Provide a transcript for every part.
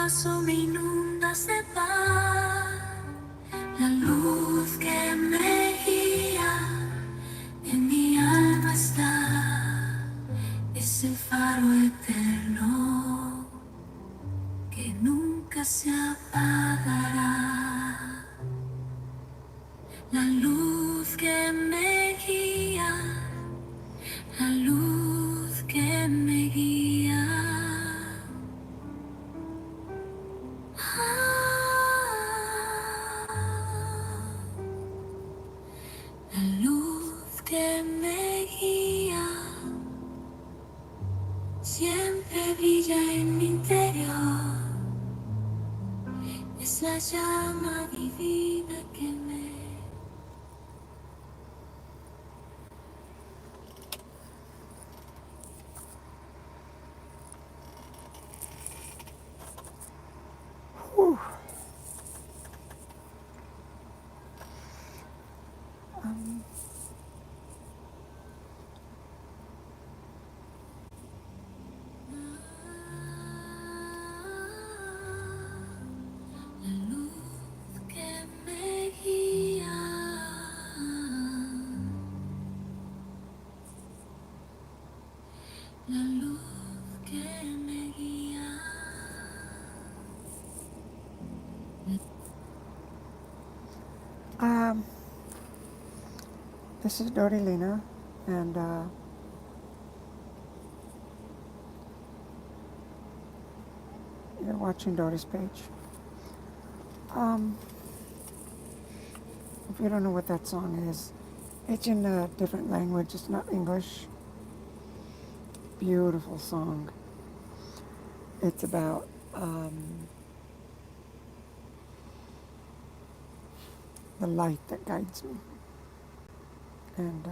paso me inundas de paz, la luz que me guía en mi alma está, es el faro eterno que nunca se apagará. La luz que me guía, la luz que me guía. La luz que me guía siempre brilla en mi interior. Es la llama divina que me... Whew. La luz que me guía. La luz que me guía. This is Dodi Lena, and you're watching Dodi's page. If you don't know what that song is, it's in a different language. It's not English. Beautiful song. It's about the light that guides me. And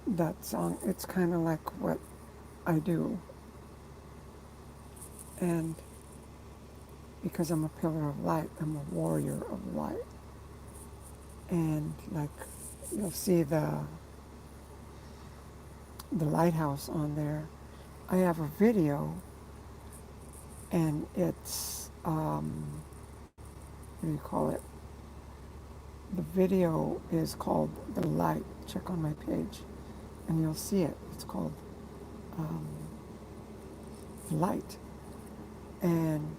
that song, it's kind of like what I do. And because I'm a pillar of light, I'm a warrior of light. And like you'll see the lighthouse on there. I have a video, and it's what do you call it? The video is called The Light. Check on my page, and you'll see it. It's called The Light, and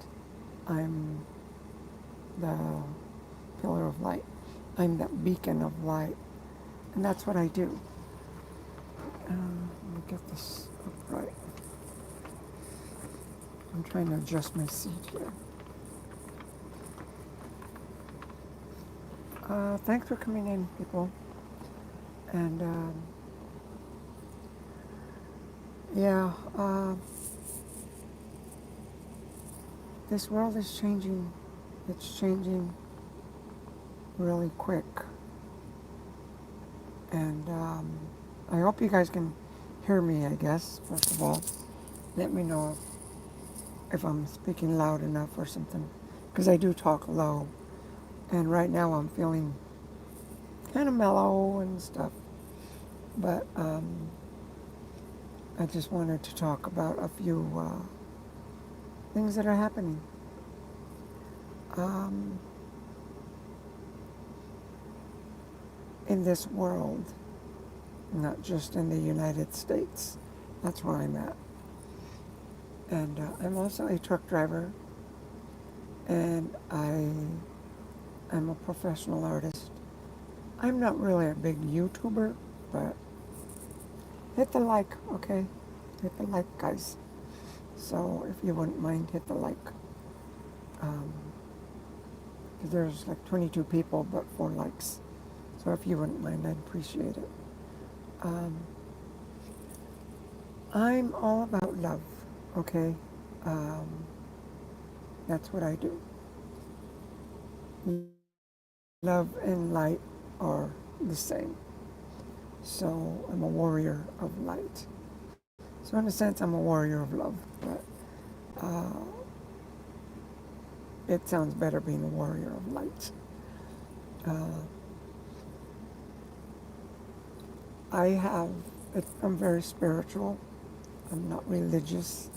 I'm the pillar of light. I'm that beacon of light, and that's what I do. Let me get this upright. I'm trying to adjust my seat here. Thanks for coming in, people. And yeah, this world is changing. It's changing really quick. And I hope you guys can hear me, I guess, first of all. Let me know if I'm speaking loud enough or something, because I do talk low. And right now I'm feeling kind of mellow and stuff. But I just wanted to talk about a few things that are happening. In this world, not just in the United States. That's where I'm at. And I'm also a truck driver, and I'm a professional artist. I'm not really a big YouTuber, but hit the like, okay? Hit the like, guys. So if you wouldn't mind, hit the like. Because there's like 22 people, but 4 likes. So if you wouldn't mind, I'd appreciate it. I'm all about love, okay? That's what I do. Love and light are the same. So I'm a warrior of light. So in a sense, I'm a warrior of love, but it sounds better being a warrior of light. I'm very spiritual. I'm not religious.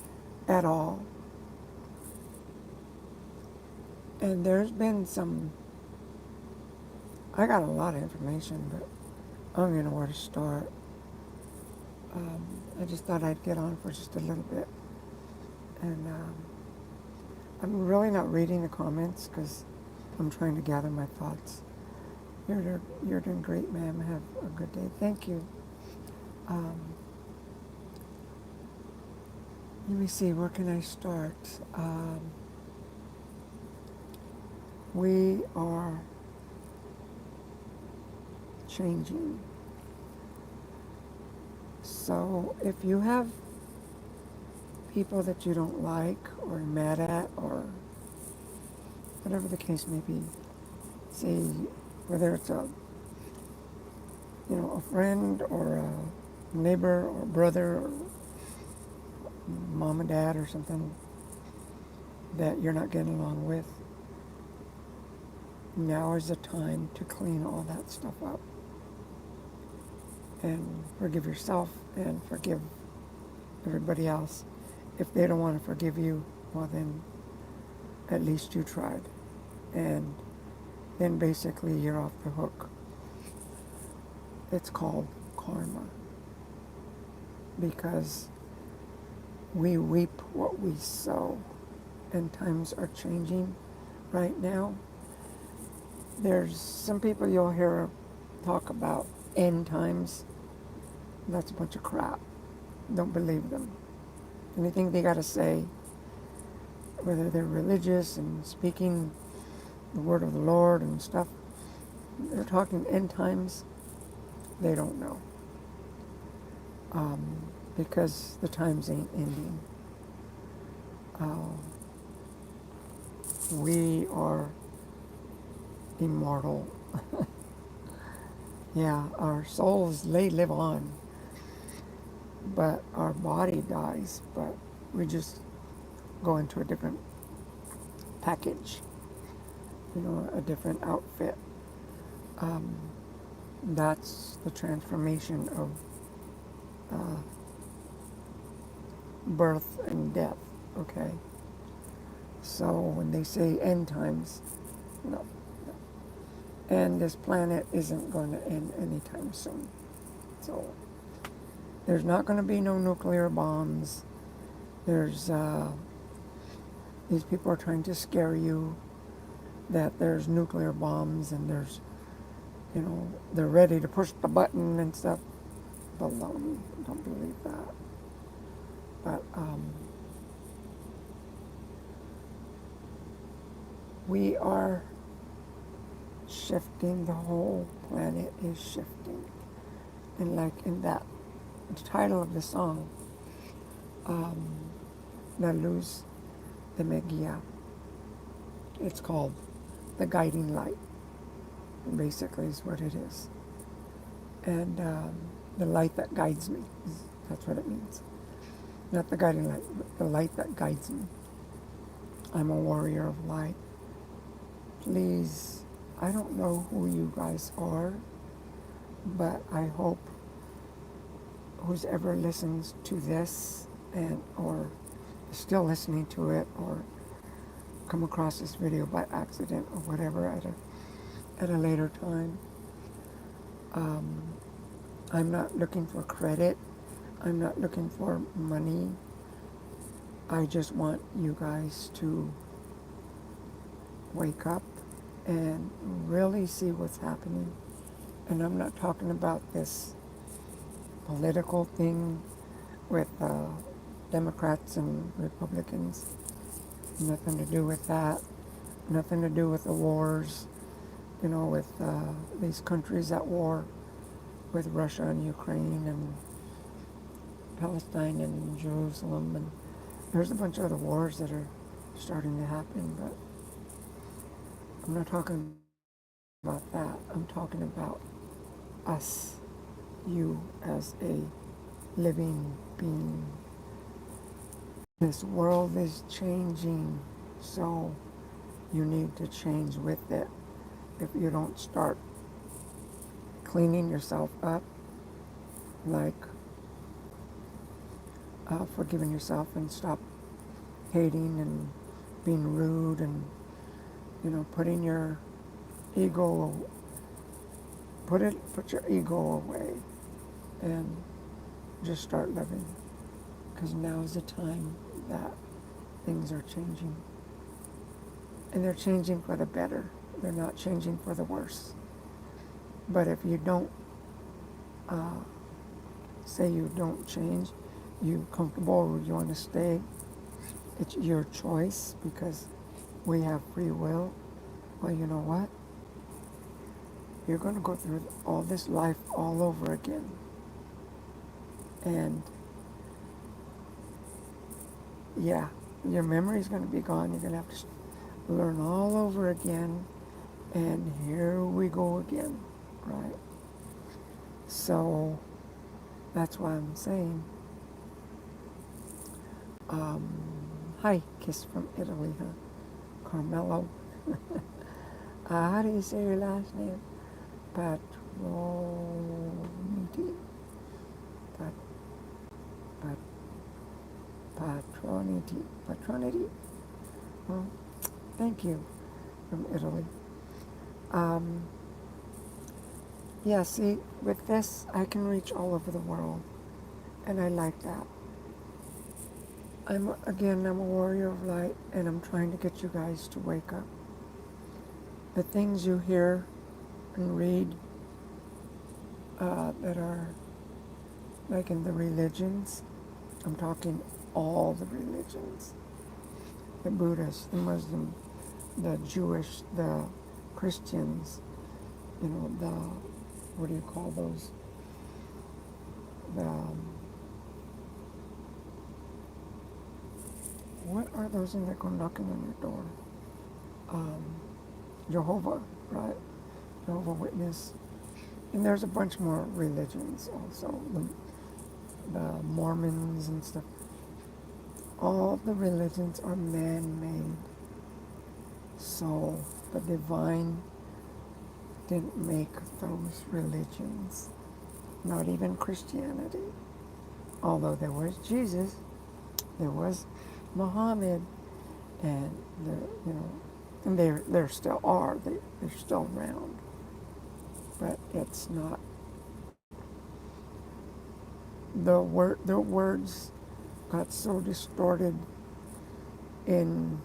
at all. And there's been I got a lot of information, but I don't even know where to start. I just thought I'd get on for just a little bit. And I'm really not reading the comments because I'm trying to gather my thoughts. You're doing great, ma'am. Have a good day. Thank you. Um, Let me see, where can I start? We are changing. So if you have people that you don't like or are mad at or whatever the case may be, say whether it's a friend or a neighbor or brother or mom and dad or something that you're not getting along with, now is the time to clean all that stuff up and forgive yourself and forgive everybody else. If they don't want to forgive you, well then at least you tried. And then basically you're off the hook. It's called karma. Because we reap what we sow. And times are changing right now. There's some people you'll hear talk about end times. That's a bunch of crap. Don't believe them. Anything they got to say, whether they're religious and speaking the word of the Lord and stuff, they're talking end times, they don't know. Because the times ain't ending. We are immortal. Yeah, our souls, they live on, but our body dies, but we just go into a different package, a different outfit. That's the transformation of birth and death, okay? So when they say end times, no. And this planet isn't going to end anytime soon. So there's not going to be no nuclear bombs. There's, these people are trying to scare you that there's nuclear bombs and there's, they're ready to push the button and stuff. Baloney. Don't believe that. But we are shifting. The whole planet is shifting. And like in the title of the song, Luz Que Me Guia, it's called The Guiding Light. Basically is what it is. And the light that guides me, that's what it means. Not the guiding light, but the light that guides me. I'm a warrior of light. Please, I don't know who you guys are, but I hope who's ever listens to this or is still listening to it or come across this video by accident or whatever at a later time. I'm not looking for credit. I'm not looking for money. I just want you guys to wake up and really see what's happening. And I'm not talking about this political thing with Democrats and Republicans. Nothing to do with that. Nothing to do with the wars, with these countries at war with Russia and Ukraine and Palestine and Jerusalem. And there's a bunch of other wars that are starting to happen, but I'm not talking about that. I'm talking about us, you as a living being. This world is changing, so you need to change with it. If you don't start cleaning yourself up, like forgiving yourself and stop hating and being rude and, putting your ego, put your ego away and just start living. Because now's the time that things are changing. And they're changing for the better. They're not changing for the worse. But if you don't, say you don't change, you comfortable, you want to stay, it's your choice because we have free will. Well, you know what? You're going to go through all this life all over again. And yeah, your memory's going to be gone. You're going to have to learn all over again. And here we go again, right? So that's why I'm saying, hi, kiss from Italy, huh? Carmelo. How do you say your last name? Patroniti. Pat, pat, Patroniti. Patroniti? Well, thank you from Italy. Yeah, see, with this, I can reach all over the world. And I like that. I'm a warrior of light, and I'm trying to get you guys to wake up. The things you hear and read that are like in the religions, I'm talking all the religions, the Buddhists, the Muslim, the Jewish, the Christians, the, what do you call those? The, what are those in that go knocking on your door? Jehovah, right? Jehovah Witness. And there's a bunch more religions also, the Mormons and stuff. All the religions are man-made. So the divine didn't make those religions, not even Christianity. Although there was Jesus, there was Muhammad, and and there still are. They're still around, but it's not. The words got so distorted in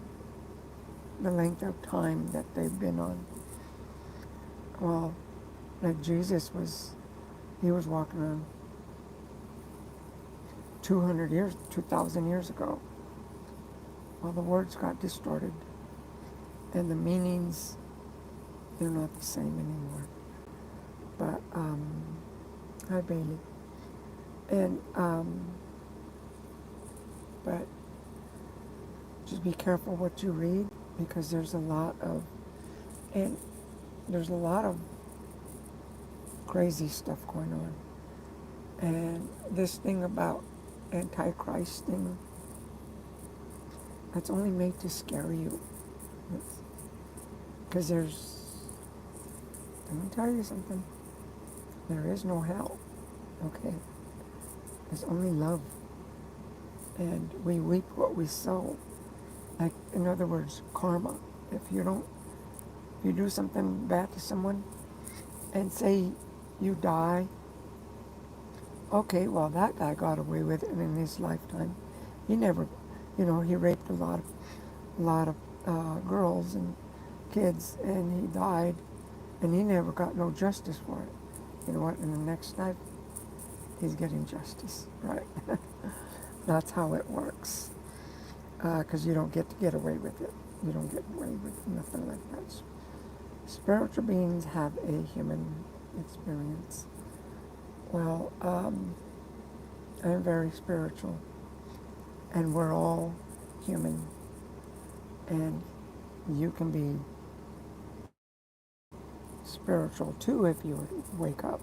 the length of time that they've been on. Well, like Jesus he was walking around 2,000 years ago. Well, the words got distorted, and the meanings, they're not the same anymore. But, hi Bailey. And, but just be careful what you read, because there's a lot of crazy stuff going on. And this thing about Antichrist thing, that's only made to scare you. Because let me tell you something, there is no hell, okay? There's only love. And we reap what we sow. Like, in other words, karma. If you do something bad to someone, and say you die, okay, well, that guy got away with it in his lifetime. He never, he raped a lot of girls and kids, and he died, and he never got no justice for it. You know what? In the next life, he's getting justice, right? That's how it works. Because you don't get to get away with it. You don't get away with nothing like that. Spiritual beings have a human experience. Well, I'm very spiritual, and we're all human, and you can be spiritual too if you wake up,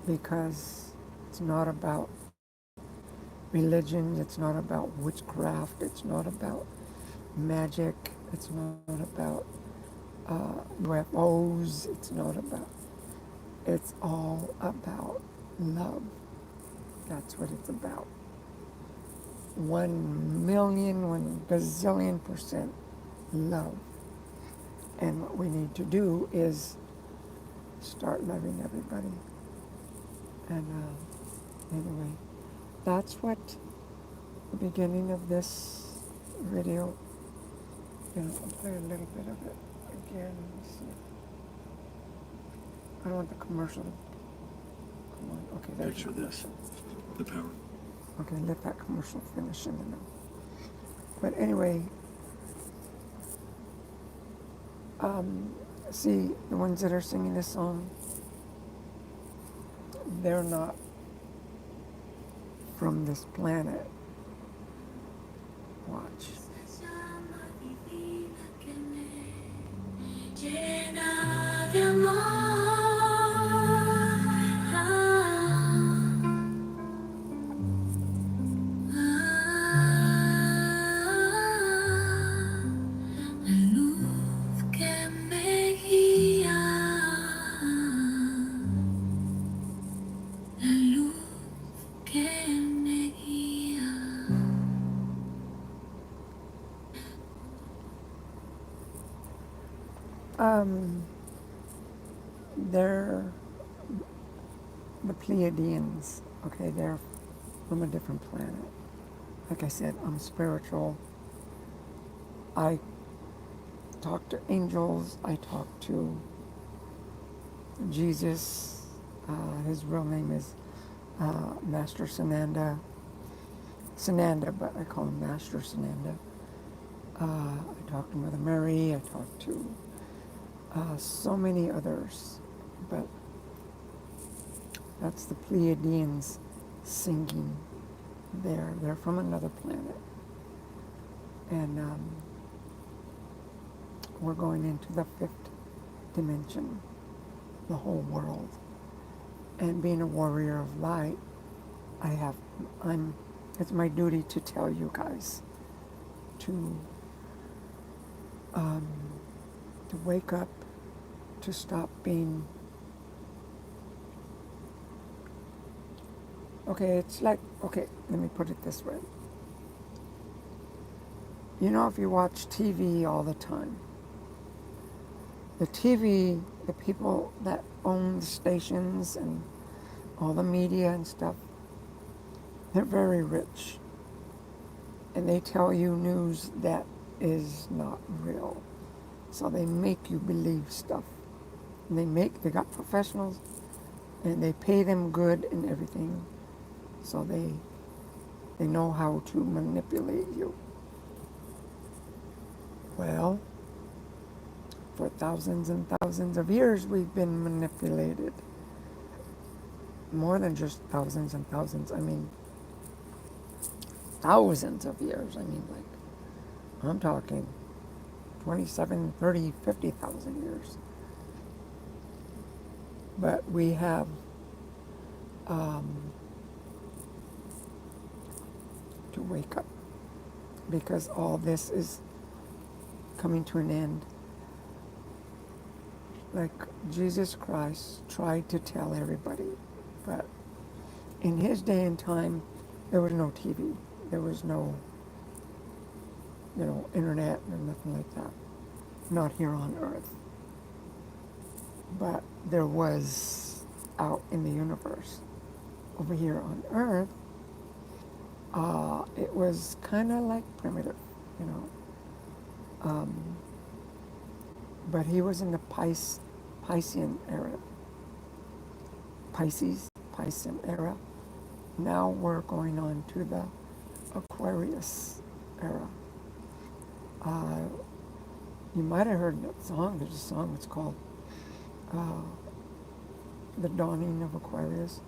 because it's not about religion, it's not about witchcraft, it's not about magic, it's not about UFOs, it's all about love. That's what it's about. 1,000,000, 1 gazillion% love. And what we need to do is start loving everybody. And anyway, that's what the beginning of this video, I'll play a little bit of it again. Let me see. I don't want the commercial. Come on. Okay, there's Picture the this. commercial. The power. Okay, let that commercial finish in a minute. But anyway, see, the ones that are singing this song, they're not from this planet. Watch. llama divina que me llena de amor. La luz que me guía, la luz que me guía. They're the Pleiadians. Okay, they're from a different planet. Like I said, I'm spiritual. I talk to angels. I talk to Jesus. His real name is Master Sananda. Sananda, but I call him Master Sananda. I talk to Mother Mary. I talk to so many others, but that's the Pleiadians singing there. They're from another planet. And we're going into the fifth dimension, the whole world. And being a warrior of light, it's my duty to tell you guys to wake up, to stop being. Okay, it's like, okay, let me put it this way. If you watch TV all the time, the TV, the people that own the stations and all the media and stuff, they're very rich. And they tell you news that is not real. So they make you believe stuff. And they got professionals and they pay them good and everything. So they know how to manipulate you. Well, for thousands and thousands of years, we've been manipulated. More than just thousands and thousands. I mean, thousands of years. I mean, I'm talking 27, 30, 50,000 years. But we have to wake up, because all this is coming to an end. Like Jesus Christ tried to tell everybody, but in his day and time, there was no TV, there was no, internet or nothing like that. Not here on Earth. But there was out in the universe. Over here on Earth, it was kind of like primitive, but he was in the Piscean era. Piscean era. Now we're going on to the Aquarius era. You might have heard that song. There's a song that's called The Dawning of Aquarius.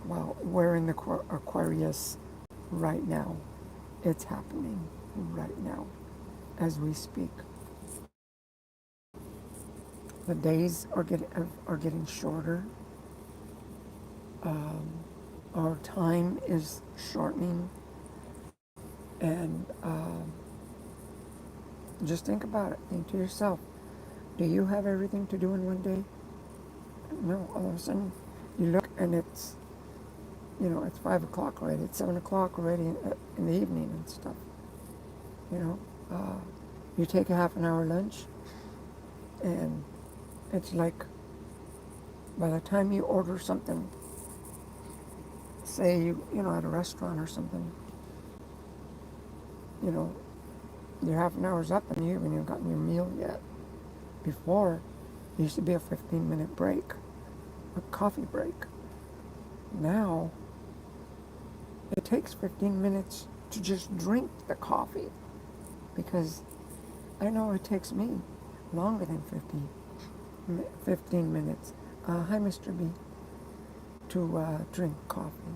Well, we're in the Aquarius right now. It's happening right now as we speak. The days are getting shorter. Our time is shortening. And just think about it. Think to yourself, do you have everything to do in one day? No, all of a sudden you look and it's You know, it's 5 o'clock already. It's 7 o'clock already in the evening and stuff. You know, you take a half an hour lunch, and it's like by the time you order something, say you know, at a restaurant or something, you know, your half an hour's up and you haven't even gotten your meal yet. Before, it used to be a 15-minute break, a coffee break. Now, it takes 15 minutes to just drink the coffee, because I know it takes me longer than 15 minutes. Hi, Mr. B, to drink coffee.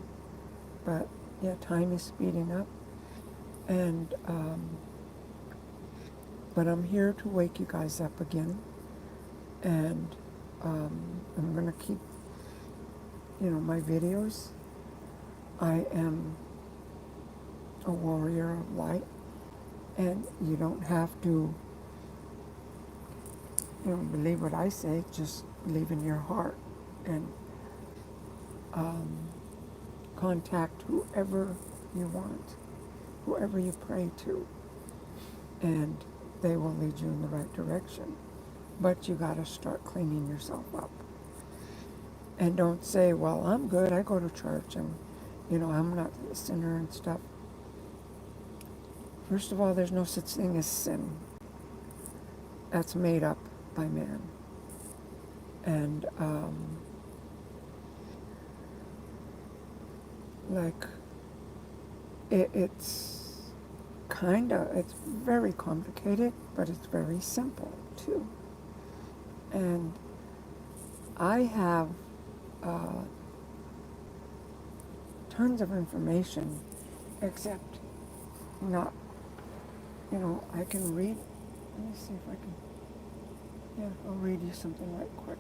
But yeah, time is speeding up, and but I'm here to wake you guys up again, and I'm gonna keep, you know, my videos. I am a warrior of light, and you don't have to, you know, believe what I say. Just believe in your heart, and um, contact whoever you want, whoever you pray to, and they will lead you in the right direction. But you got to start cleaning yourself up. And don't say, well, I'm good, I go to church, and, you know, I'm not a sinner and stuff. First of all, there's no such thing as sin. That's made up by man. And, like, it's it's very complicated, but it's very simple, too. And I have tons of information, except not, you know, I can read. Let me see if I can. Yeah, I'll read you something right quick.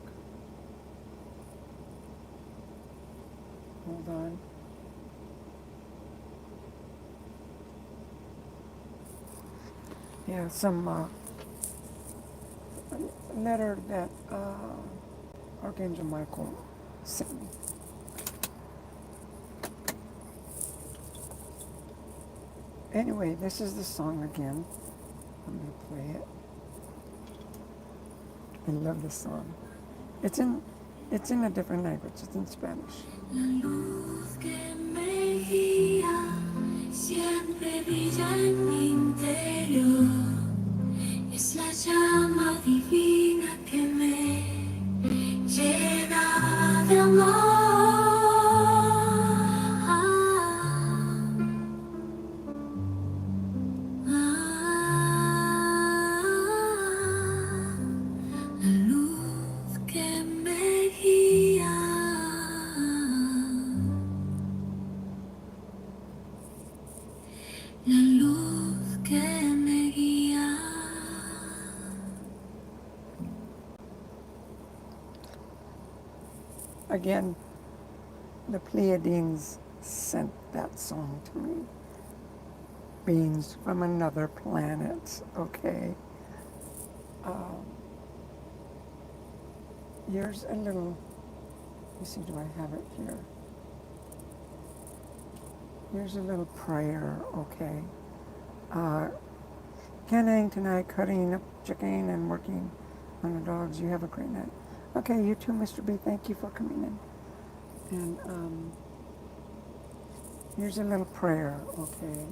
Hold on. Yeah, some letter that Archangel Michael sent me. Anyway, this is the song again. I'm going to play it. I love this song. It's in a different language. It's in Spanish. La luz que me guía siempre brilla en mi interior. Es la llama divina que me llena de amor. La luz que me guía. La luz que me guía. Again, the Pleiadians sent that song to me. Beings from another planet, okay? Here's a little, let me see, do I have it here? Here's a little prayer, okay? Canning tonight, cutting up chicken and working on the dogs. You have a great night. Okay, you too, Mr. B. Thank you for coming in. And here's a little prayer, okay?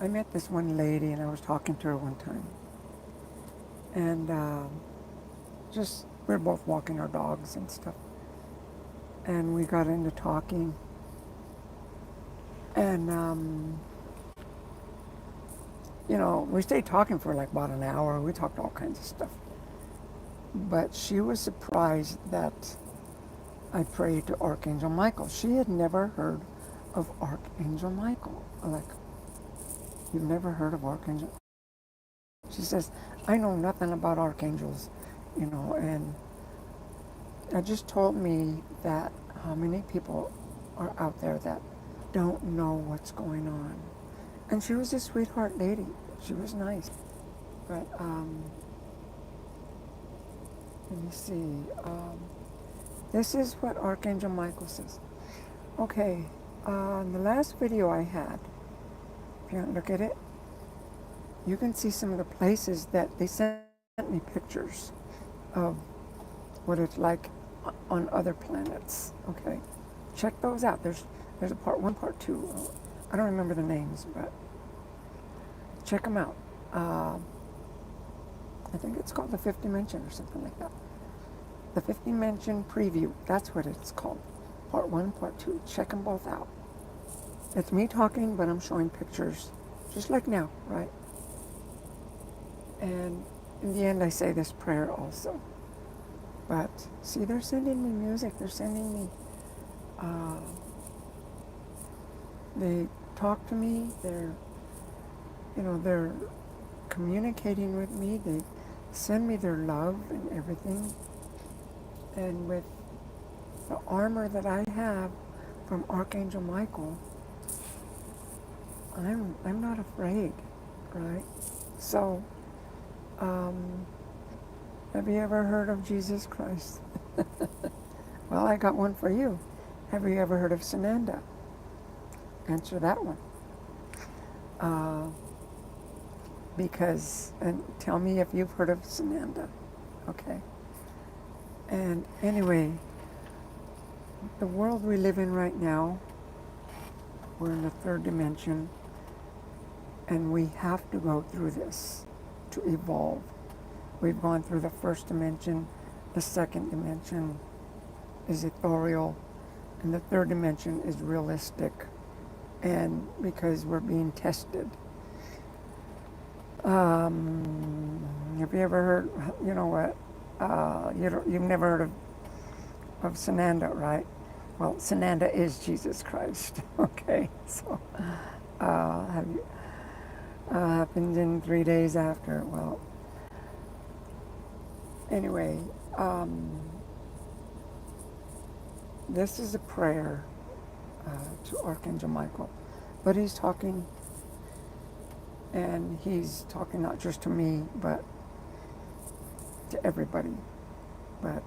I met this one lady, and I was talking to her one time. And just, we're both walking our dogs and stuff. And we got into talking. And, you know, we stayed talking for like about an hour. We talked all kinds of stuff. But she was surprised that I prayed to Archangel Michael. She had never heard of Archangel Michael. Like, you've never heard of Archangel? She says, I know nothing about archangels, you know, and it just told me that how many people are out there that don't know what's going on. And she was a sweetheart lady. She was nice. But, let me see. This is what Archangel Michael says. Okay, in the last video I had, if you look at it, you can see some of the places that they sent me pictures of what it's like on other planets. Okay, check those out. There's a part 1, part 2. I don't remember the names, but check them out. I think it's called the Fifth Dimension or something like that. The Fifth Dimension Preview. That's what it's called. Part 1, part 2. Check them both out. It's me talking, but I'm showing pictures, just like now, right? And in the end, I say this prayer also. But see, they're sending me music. They're sending me. They talk to me. They're communicating with me. They send me their love and everything. And with the armor that I have from Archangel Michael, I'm not afraid, right? So, have you ever heard of Jesus Christ? Well, I got one for you. Have you ever heard of Sananda? Answer that one. And tell me if you've heard of Sananda, okay? And anyway, the world we live in right now, we're in the third dimension, and we have to go through this to evolve. We've gone through the first dimension, the second dimension is ethereal, and the third dimension is realistic, and because we're being tested. Have you ever heard, you know what, you've never heard of Sananda, right? Well, Sananda is Jesus Christ, okay? So, happens in 3 days after, well, anyway, this is a prayer to Archangel Michael, but he's talking, and he's talking not just to me, but to everybody. But,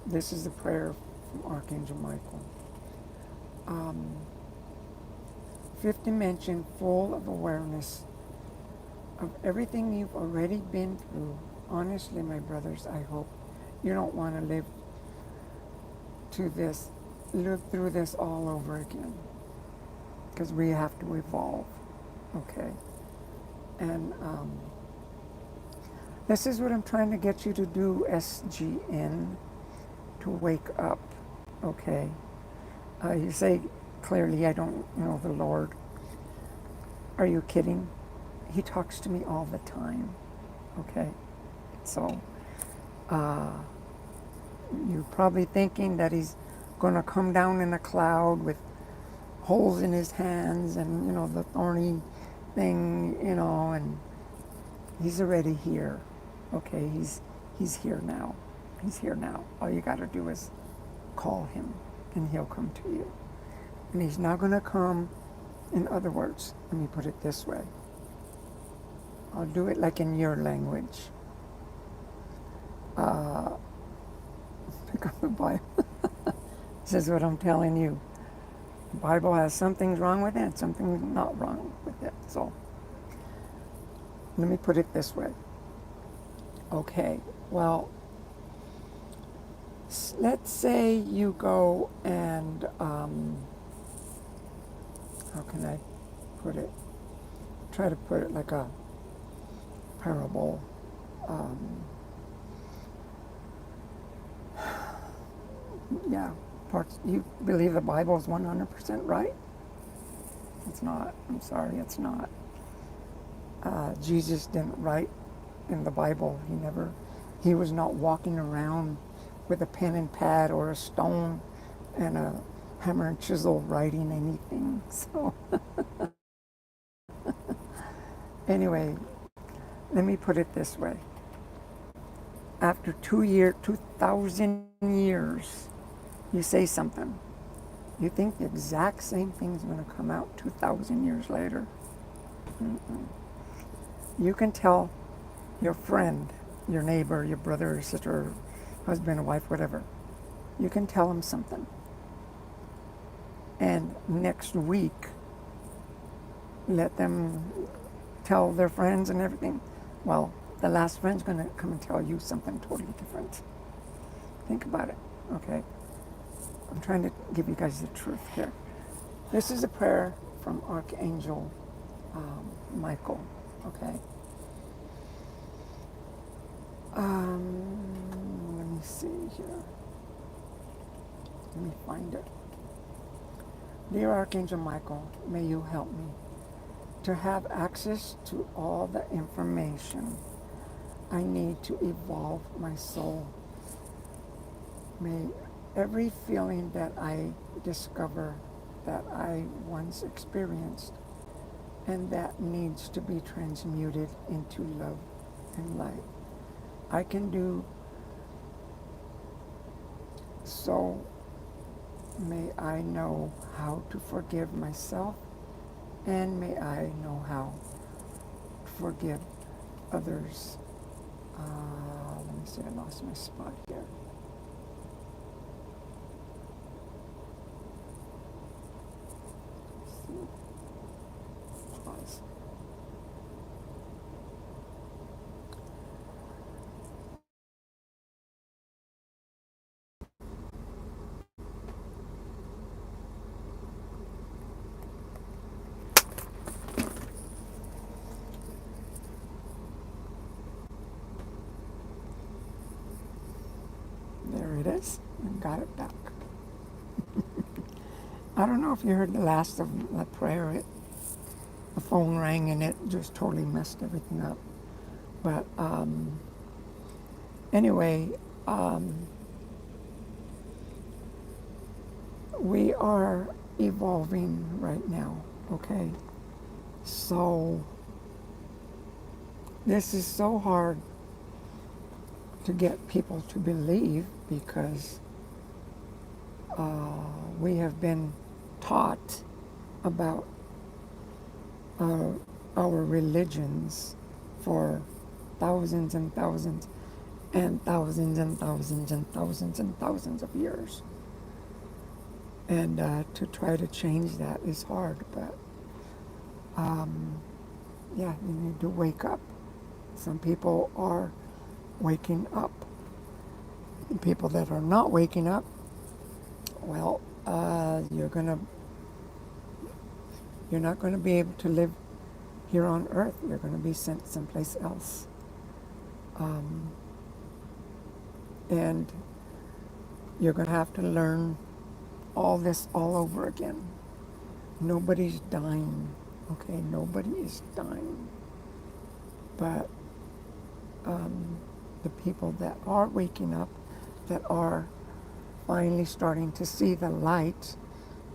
this is the prayer from Archangel Michael. Fifth dimension, full of awareness of everything you've already been through. Honestly, my brothers, I hope you don't want to live through this all over again, because we have to evolve, okay? And this is what I'm trying to get you to do, SGN, to wake up, okay? You say clearly, I don't know the Lord. Are you kidding? He talks to me all the time, okay? So, you're probably thinking that he's going to come down in a cloud with holes in his hands and, the thorny thing, and he's already here, okay? He's here now. He's here now. All you got to do is call him, and he'll come to you. And he's not going to come, in other words, let me put it this way. I'll do it like in your language. Pick up the Bible. This is what I'm telling you. The Bible has some things wrong with it and some things not wrong with it. So, let me put it this way. Okay, well, let's say you go and, how can I put it? Try to put it like a parable. Yeah, you believe the Bible is 100% right? It's not. I'm sorry, it's not. Jesus didn't write in the Bible. He was not walking around with a pen and pad or a stone and a hammer and chisel writing anything. So, anyway, let me put it this way. After 2,000 years, you say something. You think the exact same thing is going to come out 2,000 years later. Mm-mm. You can tell your friend, your neighbor, your brother or sister, husband, wife, whatever, you can tell them something. And next week, let them tell their friends and everything. Well, the last friend's going to come and tell you something totally different. Think about it, okay? I'm trying to give you guys the truth here. This is a prayer from Archangel Michael, okay? Let me see here. Let me find it. Dear Archangel Michael, may you help me to have access to all the information I need to evolve my soul. May every feeling that I discover that I once experienced and that needs to be transmuted into love and light, I can do so. May I know how to forgive myself, and may I know how to forgive others. Let me see, I lost my spot here. Let's see. Pause. There it is. I got it back. I don't know if you heard the last of the prayer. The phone rang and it just totally messed everything up. But anyway, we are evolving right now, okay? So this is so hard to get people to believe because we have been taught about our religions for thousands and thousands and thousands and thousands and thousands and thousands of years. And to try to change that is hard, but yeah, you need to wake up. Some people are waking up. The people that are not waking up, well, you're not going to be able to live here on earth. You're going to be sent someplace else. And you're going to have to learn all this all over again. Nobody's dying, okay? Nobody is dying. But the people that are waking up, that are finally starting to see the light,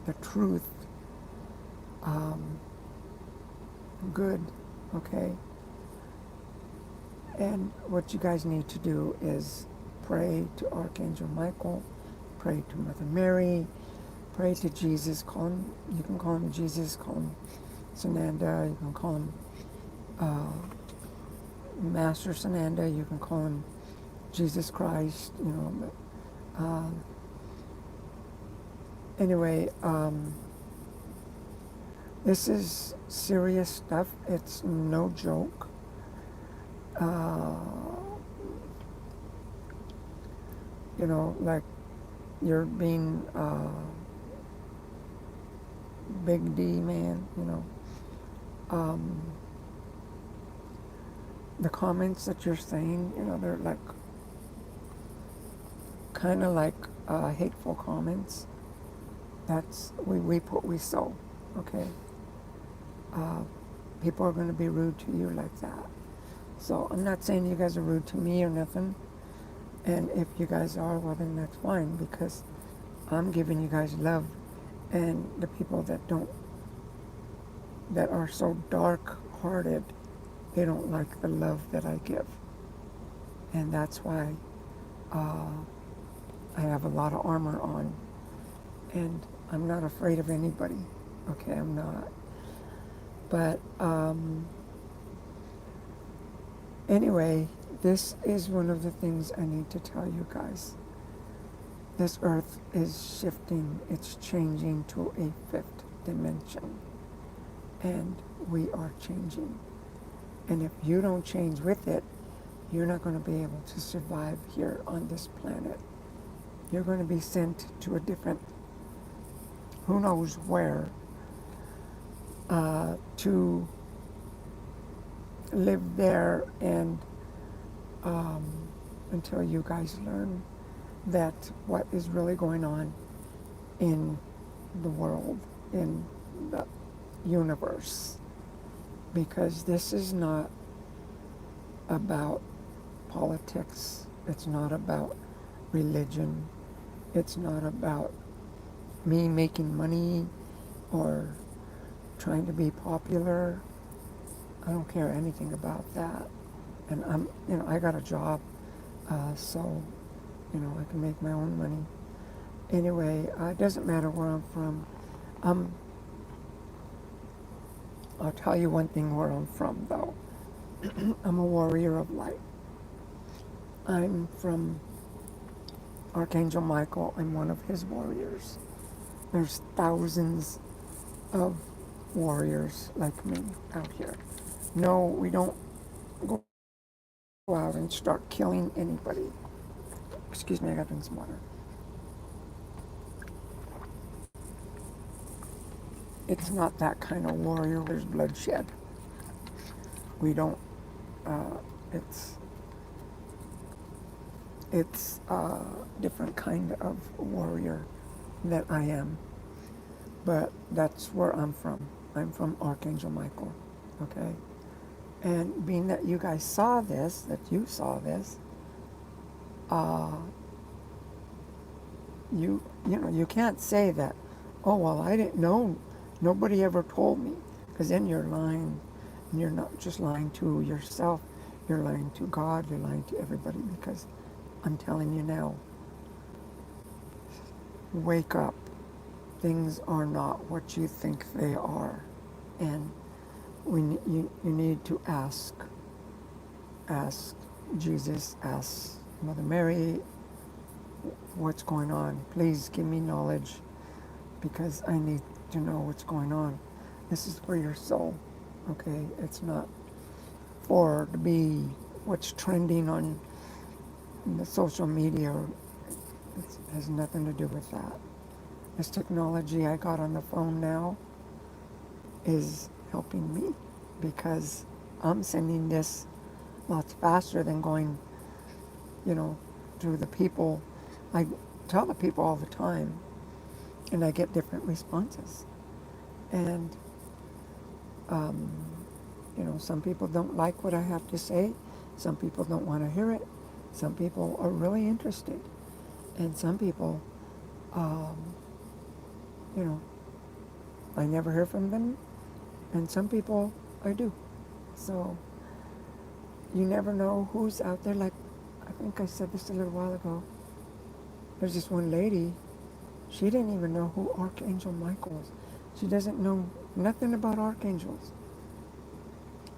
the truth, good, okay? And what you guys need to do is pray to Archangel Michael, pray to Mother Mary, pray to Jesus. Call him, you can call him Jesus, call him Sananda, you can call him Master Sananda, you can call him Jesus Christ, you know. But, anyway, this is serious stuff. It's no joke. You know, like you're being big D man, you know. The comments that you're saying, you know, they're like kind of like hateful comments. That's, we reap what we sow, okay? People are going to be rude to you like that. So I'm not saying you guys are rude to me or nothing. And if you guys are, well then that's fine, because I'm giving you guys love. And the people that don't, that are so dark-hearted, they don't like the love that I give. And that's why I have a lot of armor on. And I'm not afraid of anybody. Okay, I'm not. But anyway, this is one of the things I need to tell you guys. This earth is shifting, it's changing to a fifth dimension. And we are changing. And if you don't change with it, you're not going to be able to survive here on this planet. You're going to be sent to a different, who knows where, to live there and until you guys learn that what is really going on in the world, in the universe. Because this is not about politics. It's not about religion. It's not about me making money or trying to be popular. I don't care anything about that. And I got a job, so, I can make my own money. Anyway, it doesn't matter where I'm from. I'll tell you one thing where I'm from, though. I'm a warrior of light. I'm from Archangel Michael. I'm one of his warriors. There's thousands of warriors like me out here. No, we don't go out and start killing anybody. Excuse me, I gotta drink some water. It's not that kind of warrior where there's bloodshed. We don't, it's a different kind of warrior that I am. But that's where I'm from. I'm from Archangel Michael, okay? And being that you guys saw this, you can't say that, oh, well, I didn't know, nobody ever told me, because then you're lying, and you're not just lying to yourself, you're lying to God, you're lying to everybody, because I'm telling you now, wake up. Things are not what you think they are, and you need to ask Jesus, ask Mother Mary, what's going on. Please give me knowledge, because I need to know what's going on. This is for your soul, okay? It's not for to be what's trending on the social media. It has nothing to do with that. This technology I got on the phone now is helping me, because I'm sending this lots faster than going, to the people. I tell the people all the time, and I get different responses. And, some people don't like what I have to say. Some people don't want to hear it. Some people are really interested. And some people, I never hear from them. And some people, I do. So, you never know who's out there. Like, I think I said this a little while ago. There's this one lady, she didn't even know who Archangel Michael was. She doesn't know nothing about archangels.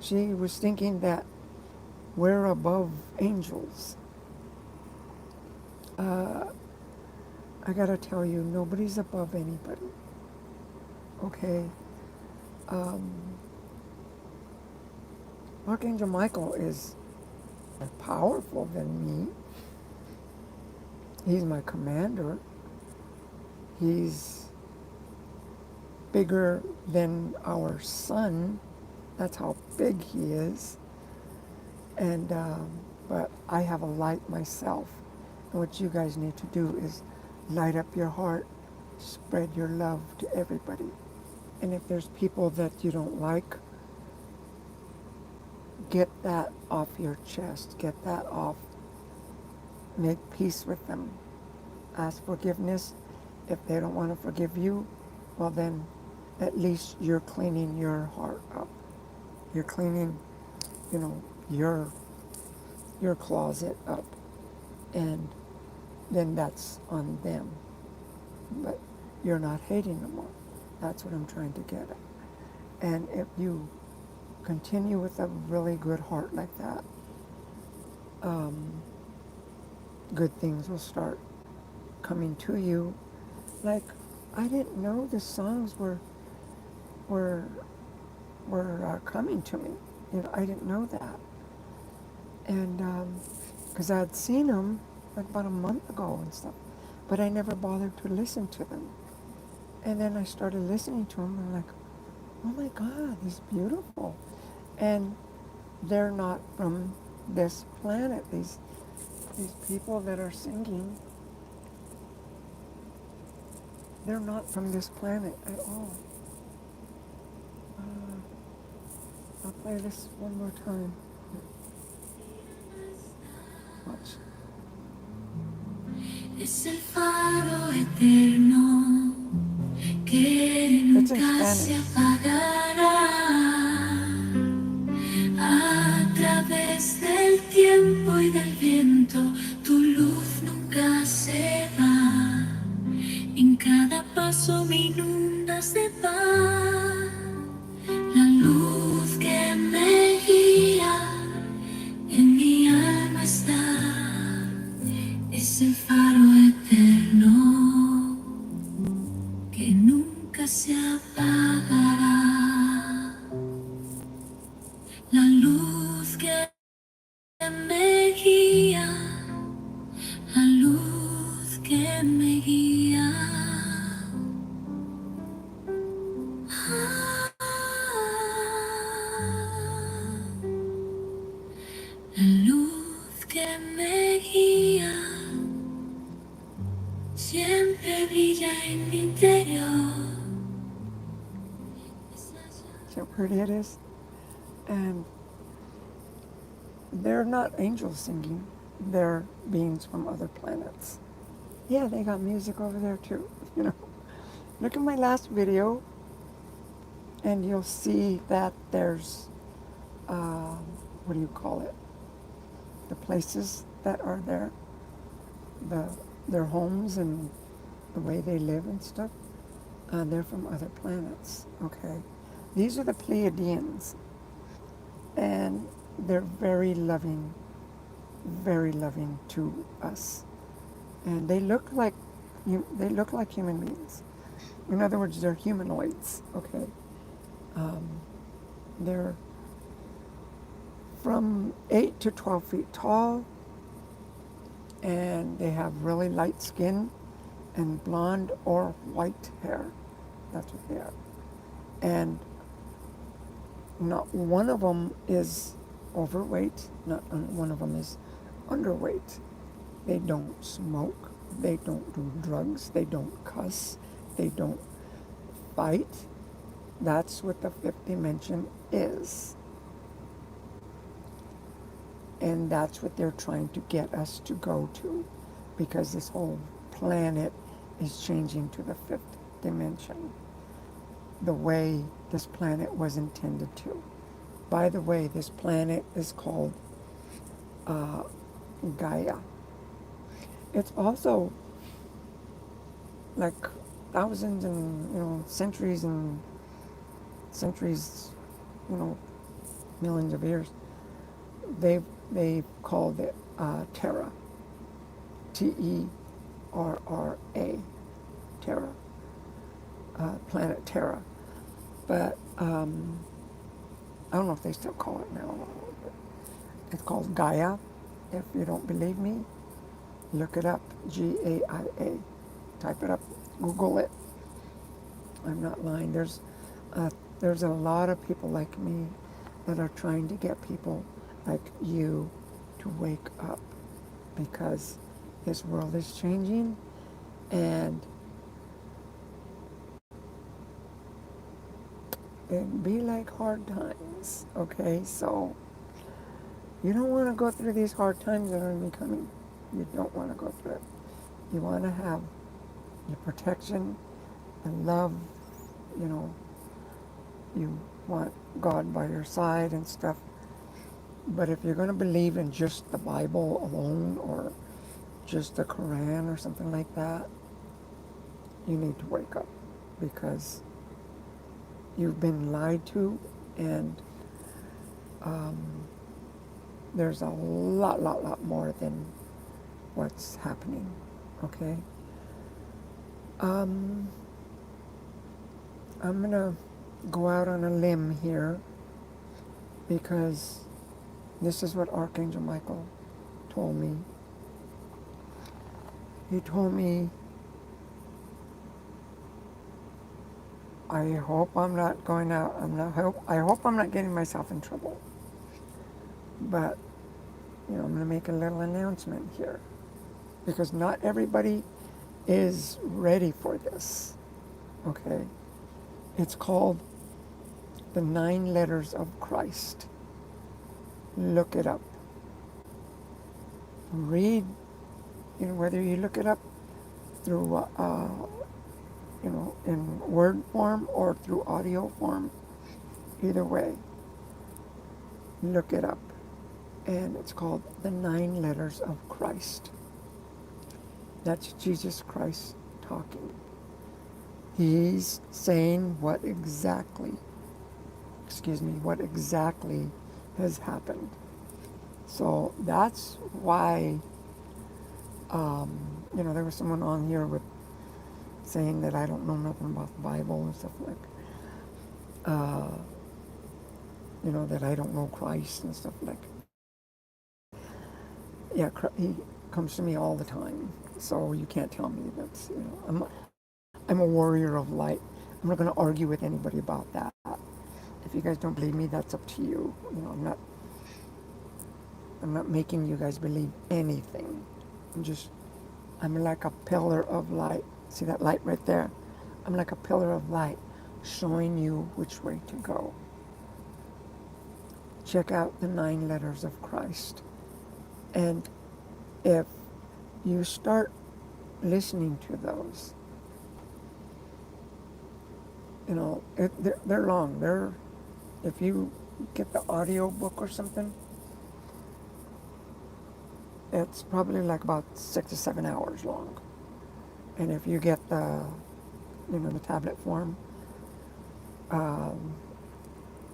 She was thinking that we're above angels. I gotta tell you, nobody's above anybody. Okay? Archangel Michael is more powerful than me. He's my commander. He's bigger than our sun. That's how big he is. And but I have a light myself. And what you guys need to do is light up your heart, spread your love to everybody. And if there's people that you don't like, get that off your chest. Get that off. Make peace with them. Ask forgiveness. If they don't want to forgive you, well then, at least you're cleaning your heart up. You're cleaning, your closet up. And then that's on them. But you're not hating them more. That's what I'm trying to get at. And if you continue with a really good heart like that, good things will start coming to you. Like, I didn't know the songs were coming to me. You know, I didn't know that, and because I had seen them like about a month ago and stuff, but I never bothered to listen to them. And then I started listening to them, and I'm like, oh my God, he's beautiful, and they're not from this planet. These people that are singing, they're not from this planet at all. I'll play this one more time. Watch. Es el faro eterno que It's in nunca se Spanish. apagará. A través del tiempo y del viento, tu luz nunca se va. En cada paso me inundas de paz. La luz que me guía en mi alma está. Es el faro eterno que nunca se apagará. La luz que me guía, la luz que me guía. La luz que me guía siempre brilla en mi interior. See how pretty it is? And they're not angels singing. They're beings from other planets. Yeah, they got music over there too, you know. Look at my last video, and you'll see that there's, what do you call it? The places that are there, their homes and the way they live and stuff. They're from other planets, okay? These are the Pleiadians, and they're very loving to us. And they look like human beings. In other words, they're humanoids, okay? They're from 8 to 12 feet tall, and they have really light skin and blonde or white hair. That's what they are. And not one of them is overweight, not one of them is underweight. They don't smoke, they don't do drugs, they don't cuss, they don't fight. That's what the fifth dimension is. And that's what they're trying to get us to go to, because this whole planet is changing to the fifth dimension, the way this planet was intended to. By the way, this planet is called Gaia. It's also like thousands and centuries, millions of years. They've called it Terra, Terra, Terra, planet Terra. But I don't know if they still call it now. It's called Gaia. If you don't believe me, look it up. Gaia. Type it up. Google it. I'm not lying. There's a lot of people like me that are trying to get people like you to wake up, because this world is changing, and it'd be like hard times, okay? So you don't want to go through these hard times that are going to be coming. You don't want to go through it. You want to have your protection and love, you want God by your side and stuff. But if you're going to believe in just the Bible alone, or just the Quran or something like that, you need to wake up, because you've been lied to, and there's a lot more than what's happening. Okay. Um, I'm gonna go out on a limb here because this is what Archangel Michael told me. He told me, I hope I'm not going out. I hope I'm not getting myself in trouble. But I'm going to make a little announcement here because not everybody is ready for this. Okay, it's called the 9 letters of Christ. Look it up. Read. Whether you look it up through in word form or through audio form, either way, look it up. And it's called the 9 letters of Christ. That's Jesus Christ talking. He's saying what exactly has happened. So that's why, there was someone on here with saying that I don't know nothing about the Bible and stuff like, that I don't know Christ and stuff like. Yeah, he comes to me all the time, so you can't tell me that's, I'm a warrior of light. I'm not going to argue with anybody about that. If you guys don't believe me, that's up to you. I'm not making you guys believe anything. I'm like a pillar of light. See that light right there? I'm like a pillar of light showing you which way to go. Check out the 9 letters of Christ. And if you start listening to those, they're long. If you get the audio book or something, it's probably like about 6 to 7 hours long. And if you get the tablet form,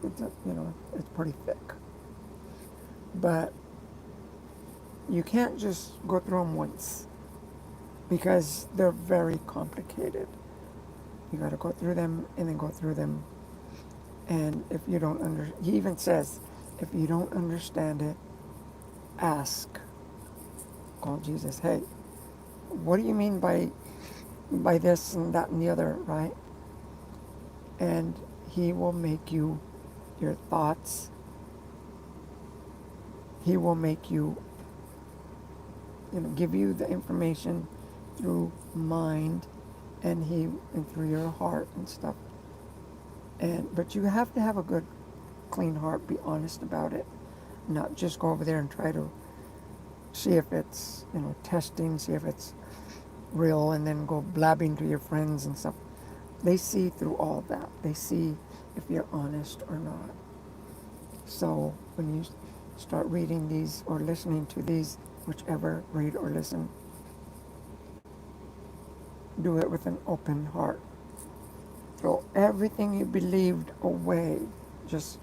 it's pretty thick. But you can't just go through them once because they're very complicated. You got to go through them and then go through them. And if you don't he even says, if you don't understand it, ask. Call Jesus. Hey, what do you mean by this and that and the other, right? And he will make you your thoughts. He will make you, give you the information through mind and through your heart and stuff. But you have to have a good, clean heart. Be honest about it. Not just go over there and try to see if it's, testing, see if it's real, and then go blabbing to your friends and stuff. They see through all that. They see if you're honest or not. So when you start reading these or listening to these, whichever, read or listen, do it with an open heart. Throw everything you believed away. Just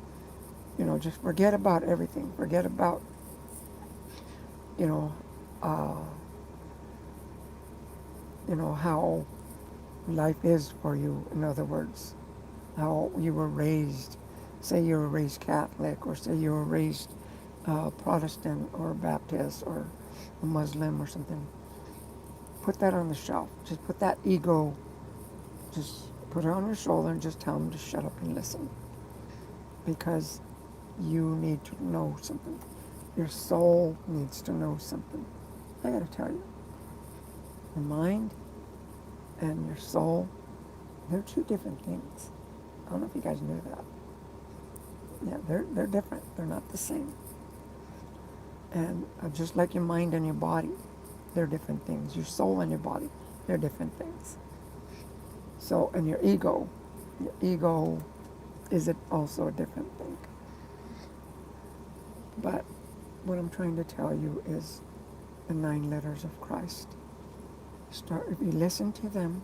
forget about everything. Forget about, how life is for you. In other words, how you were raised. Say you were raised Catholic, or say you were raised Protestant or Baptist or a Muslim or something. Put that on the shelf. Just put that ego, just put it on your shoulder and just tell them to shut up and listen. Because you need to know something. Your soul needs to know something. I gotta tell you, your mind and your soul, they're 2 different things. I don't know if you guys knew that. Yeah, they're different. They're not the same. And just like your mind and your body, they're different things. Your soul and your body, they're different things. So, and your ego is also a different thing. But what I'm trying to tell you is the 9 letters of Christ. If you listen to them,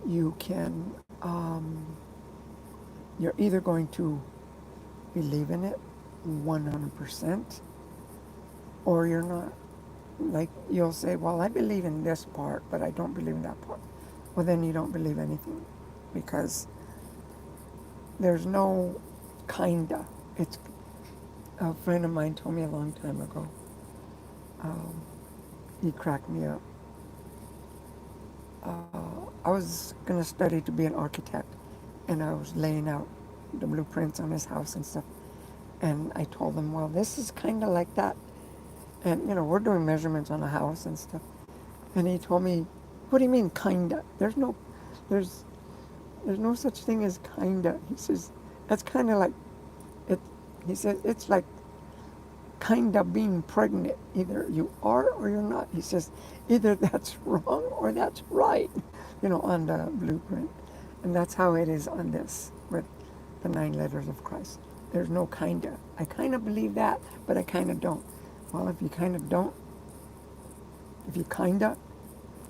you can, you're either going to believe in it 100%, or you're not. Like, you'll say, well, I believe in this part, but I don't believe in that part. Well, then you don't believe anything, because there's no kinda. It's a friend of mine told me a long time ago. Um, he cracked me up. I was going to study to be an architect, and I was laying out the blueprints on his house and stuff. And I told him, well, this is kind of like that. And, we're doing measurements on a house and stuff. And he told me, what do you mean, kinda? There's, there's no such thing as kinda. He says, that's kind of like, it. He says, it's like kind of being pregnant. Either you are or you're not. He says, either that's wrong or that's right, on the blueprint. And that's how it is on this with the 9 letters of Christ. There's no kinda. I kind of believe that, but I kind of don't. Well, if you kind of don't, if you kinda,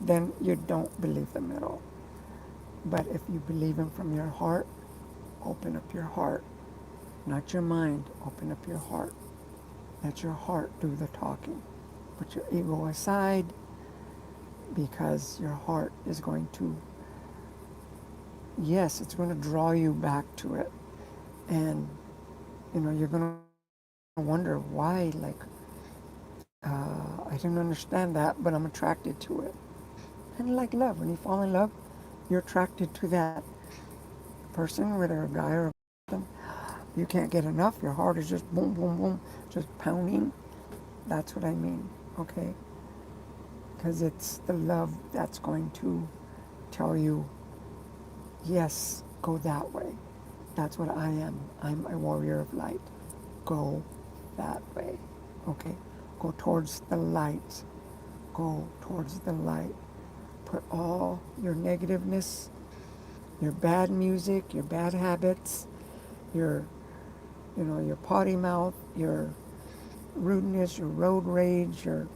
then you don't believe them at all. But if you believe them from your heart, open up your heart, not your mind. Open up your heart. Let your heart do the talking. Put your ego aside, because your heart is going to, yes, it's going to draw you back to it. And, you're going to wonder why, like, I didn't understand that, but I'm attracted to it. And like love, when you fall in love, you're attracted to that person, whether a guy or a person. You can't get enough. Your heart is just boom, boom, boom, just pounding. That's what I mean, okay? Because it's the love that's going to tell you, yes, go that way. That's what I am. I'm a warrior of light. Go that way, okay? Go towards the light. Go towards the light. Put all your negativeness, your bad music, your bad habits, your potty mouth, your rudeness, your road rage, your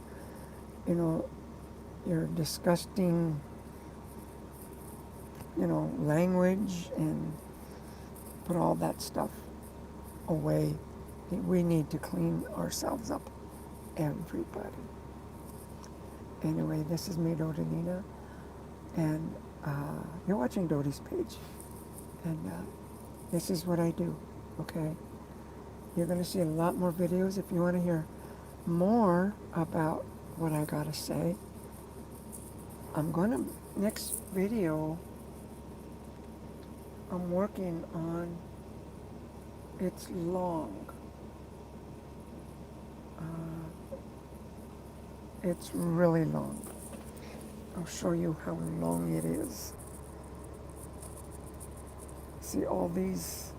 disgusting, language, and put all that stuff away. We need to clean ourselves up, everybody. Anyway, this is me, Dodi, and you're watching Dodi's page, and this is what I do, okay? You're going to see a lot more videos. If you want to hear more about what I got to say, next video, I'm working on, it's long. It's really long. I'll show you how long it is. See, all these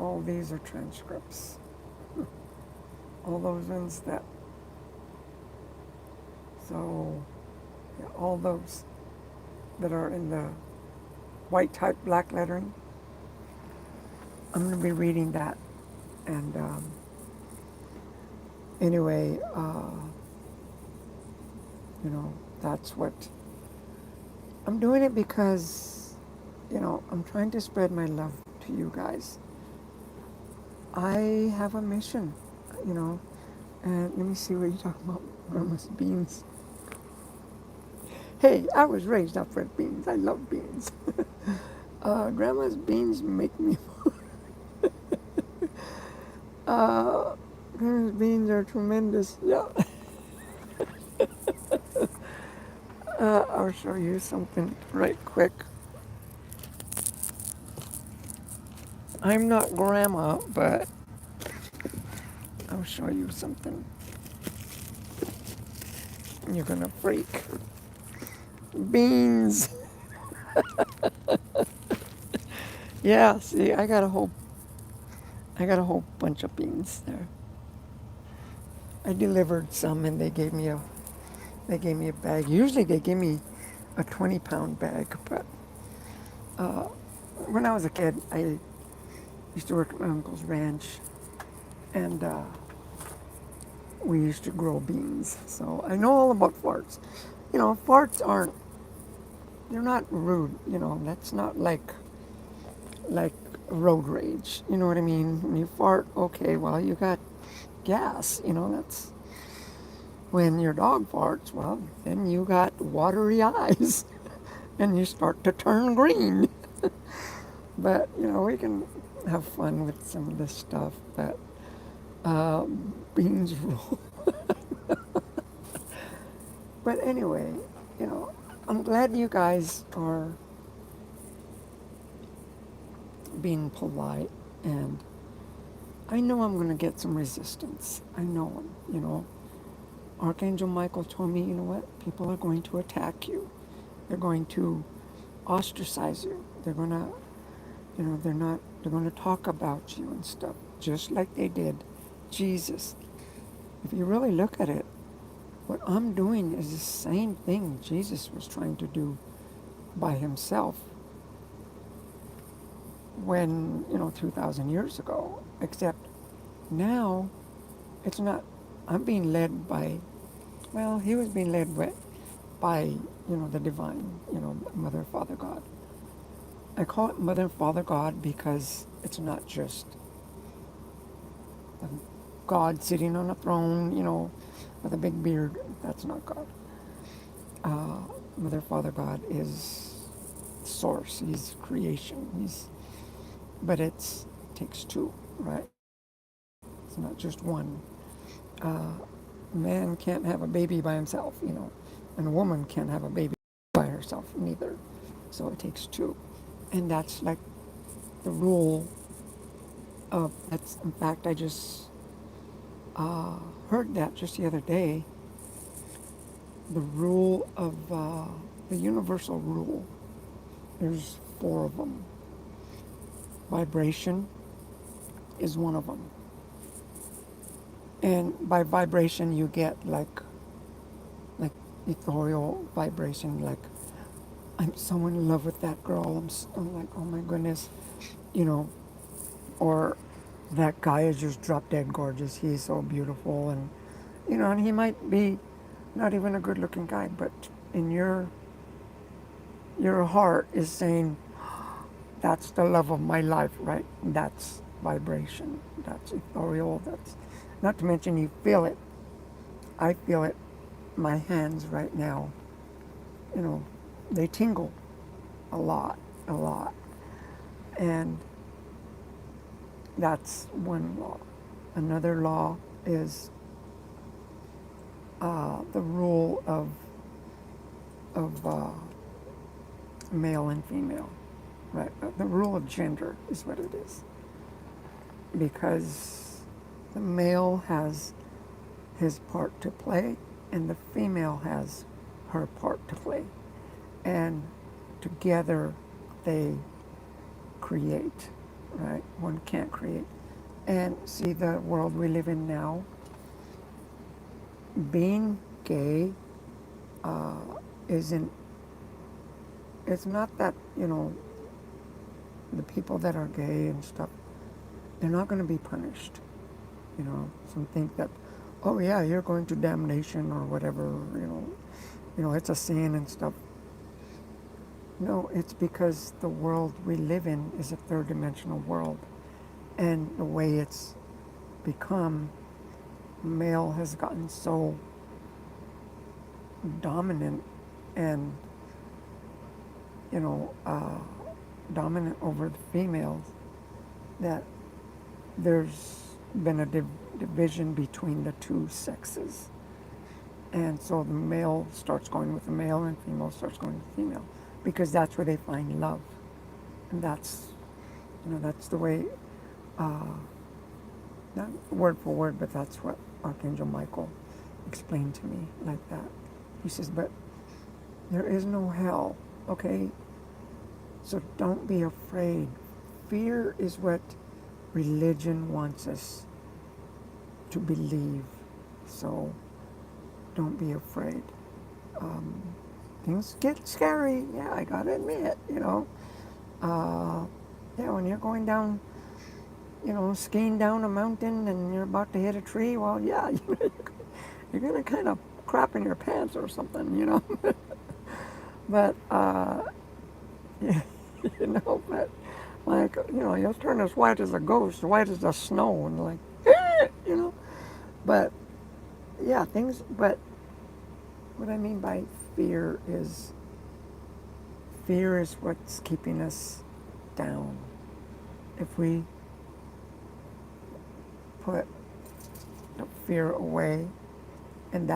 are transcripts. All those ones so yeah, all those that are in the white type black lettering, I'm going to be reading that. And anyway, that's what I'm doing it, because I'm trying to spread my love to you guys. I have a mission, and let me see what you're talking about. Grandma's beans. Hey, I was raised up with beans. I love beans. Grandma's beans make me. Grandma's beans are tremendous. Yeah. I'll show you something right quick. I'm not grandma, but I'll show you something. You're gonna freak. Beans. Yeah, see, I got a whole bunch of beans there. I delivered some, and they gave me a bag. Usually they give me a 20-pound bag, but when I was a kid, I used to work at my uncle's ranch, and we used to grow beans. So I know all about farts. They're not rude. That's not like road rage. You know what I mean? When you fart, okay, well, you got gas. That's when your dog farts. Well, then you got watery eyes, and you start to turn green. But we can have fun with some of this stuff. But beans rule. But anyway, you know, I'm glad you guys are being polite, and I know I'm going to get some resistance. I know, Archangel Michael told me, you know what? People are going to attack you. They're going to ostracize you. They're going to, they're going to talk about you and stuff, just like they did Jesus. If you really look at it, what I'm doing is the same thing Jesus was trying to do by himself when, 2,000 years ago, except now it's not, I'm being led by, well, he was being led by, the divine, Mother, Father, God. I call it Mother, Father, God because it's not just God sitting on a throne, with a big beard. That's not God. Uh, Mother, Father, God is source. He's creation. But it takes two, right? It's not just one. Uh, Man can't have a baby by himself, and a woman can't have a baby by herself neither. So it takes two. And that's like the rule of, that's, in fact, I just heard that just the other day. The rule of, the universal rule, there's four of them. Vibration is one of them. And by vibration, you get like ethereal vibration, like I'm so in love with that girl. I'm like, oh my goodness, you know, or that guy is just drop dead gorgeous. He's so beautiful, and he might be not even a good looking guy, but in your heart is saying, that's the love of my life, right? That's vibration. That's ethereal. That's not to mention you feel it. I feel it. My hands right now, they tingle a lot, a lot. And that's one law. Another law is the rule of male and female, right? The rule of gender is what it is, because the male has his part to play, and the female has her part to play, and together they create, right? One can't create. And see, the world we live in now, being gay isn't, it's not that, the people that are gay and stuff, they're not going to be punished. Some think that, oh yeah, you're going to damnation or whatever, it's a sin and stuff. No, it's because the world we live in is a third dimensional world. And the way it's become, male has gotten so dominant and, dominant over the females, that there's been a division between the two sexes. And so the male starts going with the male and female starts going with the female, because that's where they find love. And that's the way, not word for word, but that's what Archangel Michael explained to me like that. He says, but there is no hell, okay? So don't be afraid. Fear is what religion wants us to believe. So don't be afraid. Things get scary, yeah, I gotta admit, yeah, when you're going down, skiing down a mountain and you're about to hit a tree, well, yeah, you're gonna kind of crap in your pants or something, but, yeah, but Like, you'll turn as white as a ghost, white as the snow, and like, you know. But yeah, but what I mean by fear is what's keeping us down. If we put the fear away, and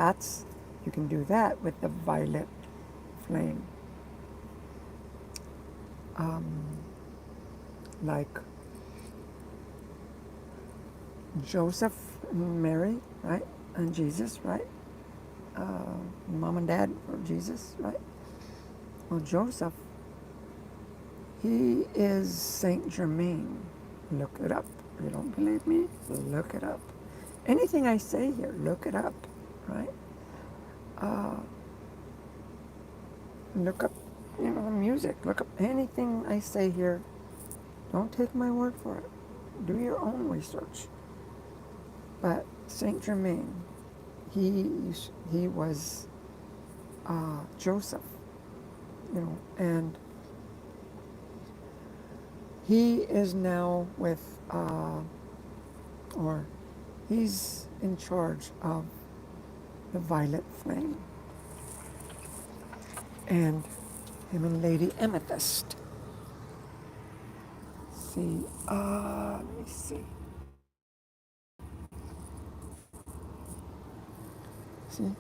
you can do that with the violet flame. Um, like Joseph and Mary, right? And Jesus, right? Mom and dad for Jesus, right? Well, Joseph, he is Saint Germain. Look it up. If you don't believe me, look it up. Anything I say here, look it up, right? Uh, look up, the music. Look up anything I say here. Don't take my word for it. Do your own research. But Saint Germain, he was Joseph, and he is now or he's in charge of the violet flame, and him and Lady Amethyst. Let me see. See,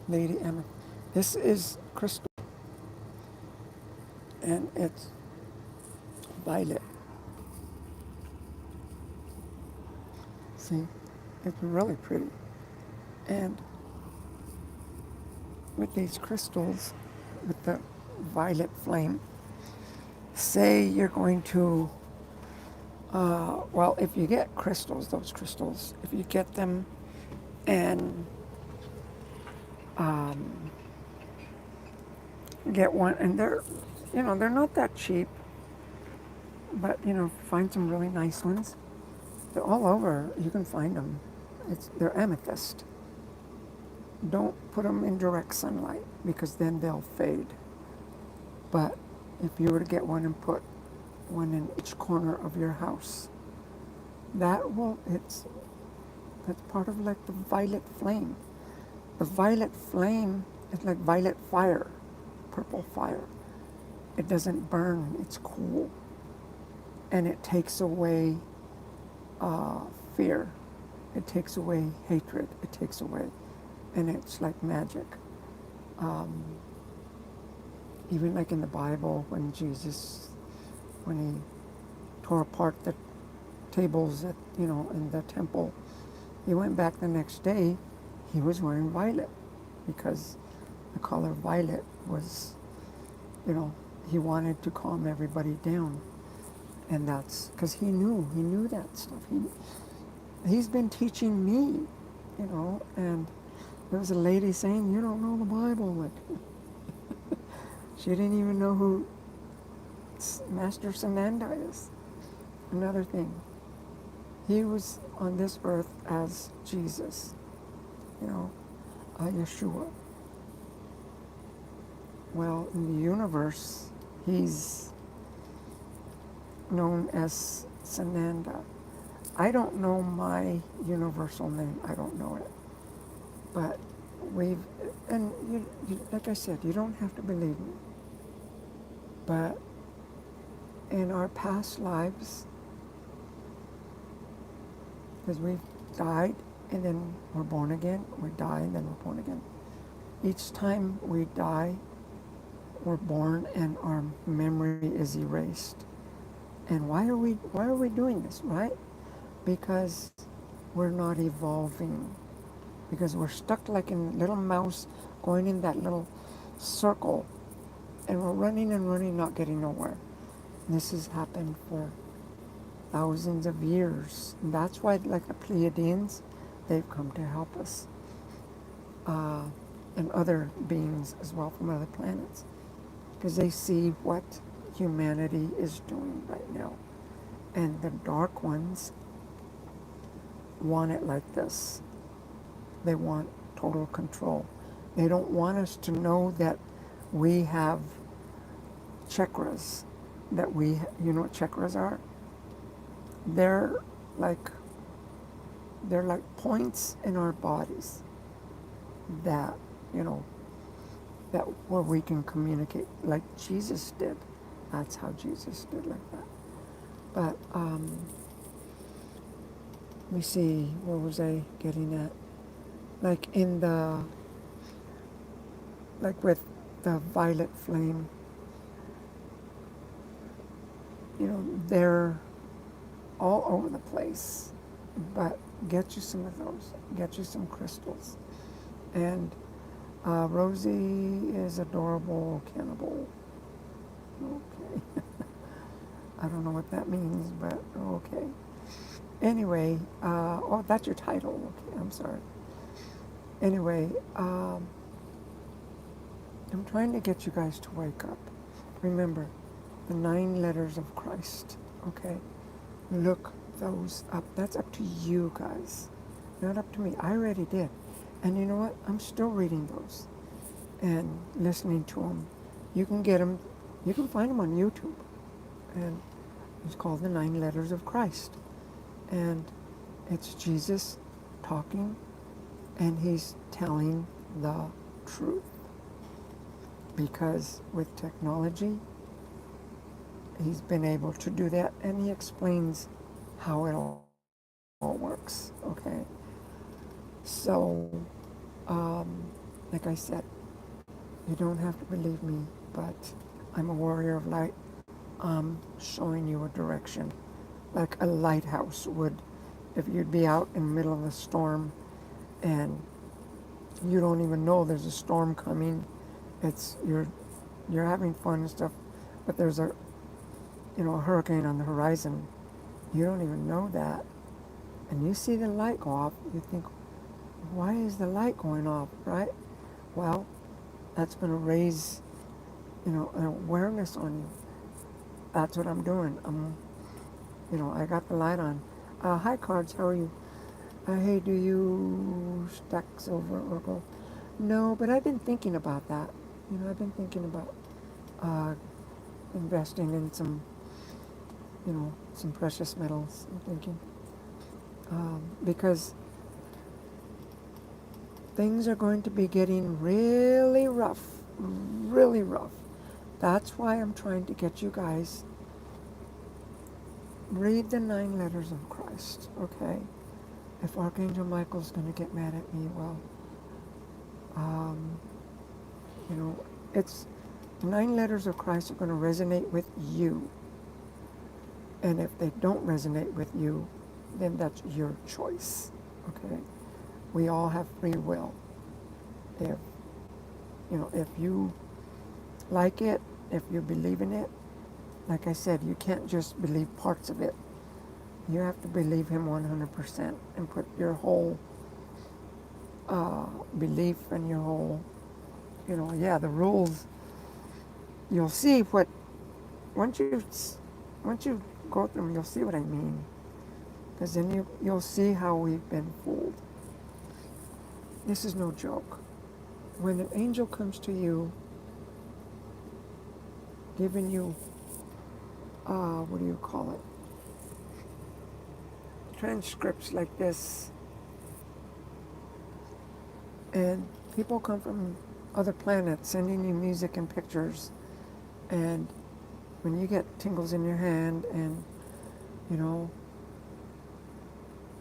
Lady Amethyst. This is crystal, and it's violet. See, it's really pretty. And with these crystals, with the violet flame, say you're going to, well, if you get those crystals, if you get them and get one, and they're not that cheap, but, find some really nice ones. They're all over. You can find them. They're amethyst. Don't put them in direct sunlight because then they'll fade. But if you were to get one and put one in each corner of your house, that's part of like the violet flame. The violet flame is like violet fire, purple fire. It doesn't burn, it's cool. And it takes away fear. It takes away hatred. It takes away, and it's like magic. Um, Even like in the Bible, when he tore apart the tables in the temple, he went back the next day, he was wearing violet because the color violet was, he wanted to calm everybody down. And that's because he knew that stuff. He's been teaching me, and there was a lady saying, "You don't know the Bible." Like, she didn't even know who Master Sananda is. Another thing, he was on this earth as Jesus, Yeshua. Well, in the universe, he's known as Sananda. I don't know my universal name. I don't know it. But like I said, you don't have to believe me. But in our past lives, because we've died and then we're born again, we die and then we're born again. Each time we die, we're born and our memory is erased. And why are we doing this, right? Because we're not evolving. Because we're stuck like a little mouse going in that little circle, and we're running and running, not getting nowhere. And this has happened for thousands of years. And that's why, like the Pleiadians, they've come to help us. And other beings as well from other planets. Because they see what humanity is doing right now. And the dark ones want it like this. They want total control. They don't want us to know that we have chakras. that we, you know what chakras are? They're like they're like points in our bodies that, you know, that where we can communicate like Jesus did. That's how Jesus did like that. But let me see, where was I getting at? Like in the, like with the violet flame, you know, they're all over the place. But get you some of those. Get you some crystals. And Rosie is adorable cannibal. Okay. I don't know what that means, but okay. Anyway, oh, that's your title. Okay, I'm sorry. Anyway, I'm trying to get you guys to wake up. Remember, the 9 letters of Christ, okay? Look those up. That's up to you guys, not up to me. I already did. And you know what? I'm still reading those and listening to them. You can get them, you can find them on YouTube. And it's called the 9 letters of Christ. And it's Jesus talking, and he's telling the truth. Because with technology, he's been able to do that, and he explains how it all works, okay? So, like I said, you don't have to believe me, but I'm a warrior of light. I'm showing you a direction, like a lighthouse would. If you'd be out in the middle of a storm and you don't even know there's a storm coming, it's you're having fun and stuff, but there's a, you know, a hurricane on the horizon. You don't even know that, and you see the light go off. You think, why is the light going off, right? Well, that's going to raise, you know, an awareness on you. That's what I'm doing. You know, I got the light on. Hi, cards. How are you? Hey, do you stack silver or gold? No, but I've been thinking about that. You know, I've been thinking about uh, investing in some, you know, some precious metals. I'm thinking because things are going to be getting really rough, really rough. That's why I'm trying to get you guys read the 9 letters of Christ, okay? If Archangel Michael's going to get mad at me, well, you know, it's 9 letters of Christ are going to resonate with you. And if they don't resonate with you, then that's your choice, okay? We all have free will. If, you know, if you like it, if you believe in it, like I said, you can't just believe parts of it. You have to believe him 100% and put your whole belief and your whole, you know, yeah, the rules. You'll see what once you go through them, you'll see what I mean. Because then you'll see how we've been fooled. This is no joke. When an angel comes to you, giving you, what do you call it? Transcripts like this, and people come from other planets sending you music and pictures, and when you get tingles in your hand, and you know,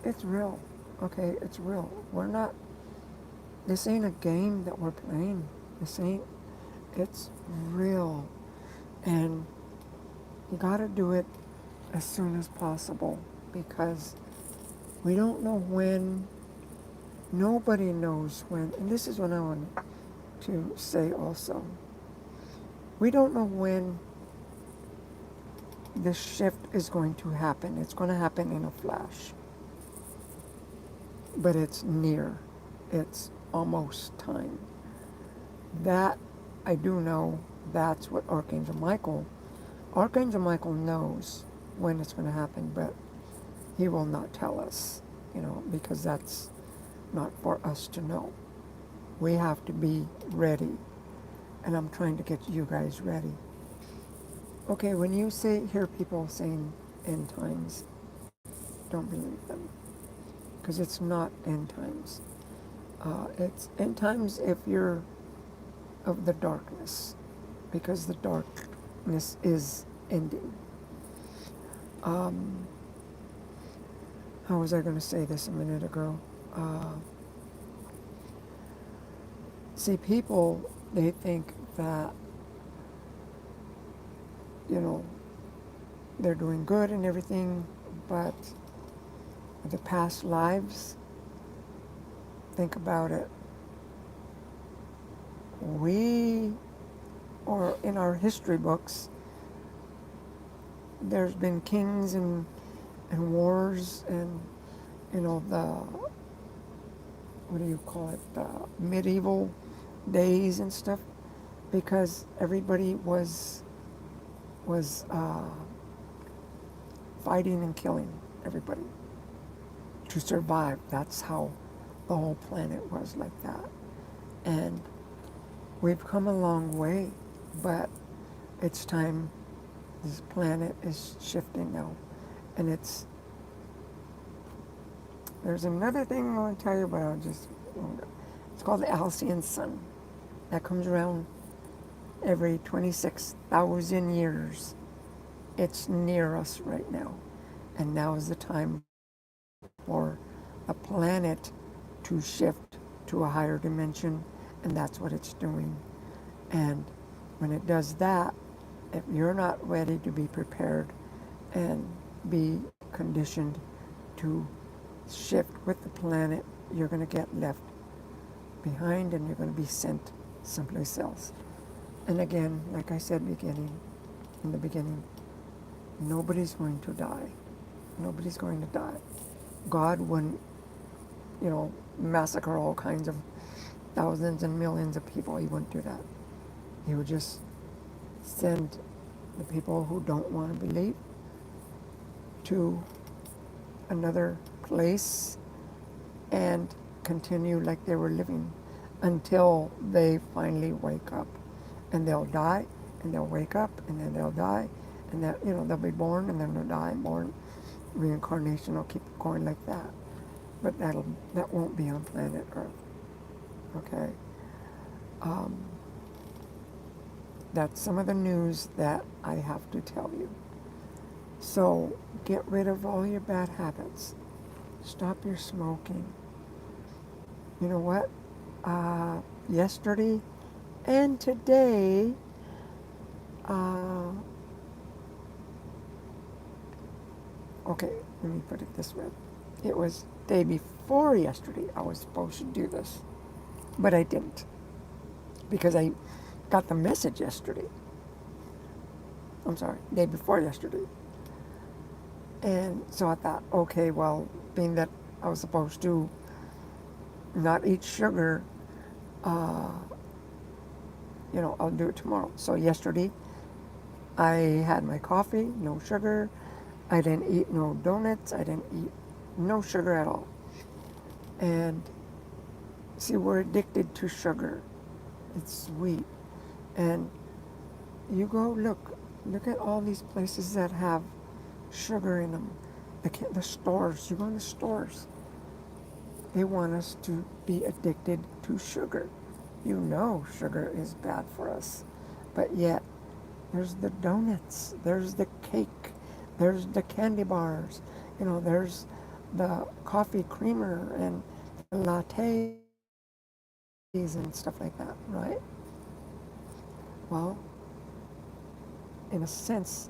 it's real. Okay, it's real. We're not, this ain't a game that we're playing. This ain't, it's real. And you gotta do it as soon as possible, because we don't know when, nobody knows when, and this is what I want to say also. We don't know when this shift is going to happen. It's going to happen in a flash. But it's near. It's almost time. That I do know. That's what Archangel Michael knows when it's going to happen, but he will not tell us, you know, because that's not for us to know. We have to be ready, and I'm trying to get you guys ready. Okay, when you hear people saying end times, don't believe them, because it's not end times. It's end times if you're of the darkness, because the darkness is ending. Um, how was I going to say this a minute ago? Uh, See, people, they think that, you know, they're doing good and everything, but the past lives, think about it. We, or in our history books, there's been kings and wars and, what do you call it, the medieval days and stuff, because everybody was fighting and killing everybody to survive. That's how the whole planet was like that. And we've come a long way, but it's time. This planet is shifting now. And there's another thing I want to tell you about. It's called the Halcyon Sun. That comes around every 26,000 years. It's near us right now. And now is the time for a planet to shift to a higher dimension, and that's what it's doing. And when it does that, if you're not ready to be prepared and be conditioned to shift with the planet, you're going to get left behind and you're going to be sent someplace else. And again, like I said in the beginning, nobody's going to die. Nobody's going to die. God wouldn't, massacre all kinds of thousands and millions of people. He wouldn't do that. He would just send the people who don't want to believe to another place and continue like they were living until they finally wake up. And they'll die, and they'll wake up, and then they'll die, and then, they'll be born, and then they'll die, born. Reincarnation will keep going like that. But that won't be on planet Earth. Okay? That's some of the news that I have to tell you. So get rid of all your bad habits. Stop your smoking. You know what? Yesterday and today, okay, let me put it this way. It was day before yesterday I was supposed to do this, but I didn't because I got the message yesterday. I'm sorry, day before yesterday. And so I thought, okay, well, being that I was supposed to not eat sugar, I'll do it tomorrow. So yesterday, I had my coffee, no sugar. I didn't eat no donuts. I didn't eat no sugar at all. And see, we're addicted to sugar. It's sweet. And you go look at all these places that have sugar in them. The stores, you go in the stores. They want us to be addicted to sugar. You know sugar is bad for us. But yet, there's the donuts, there's the cake, there's the candy bars, there's the coffee creamer and lattes and stuff like that, right? Well, in a sense,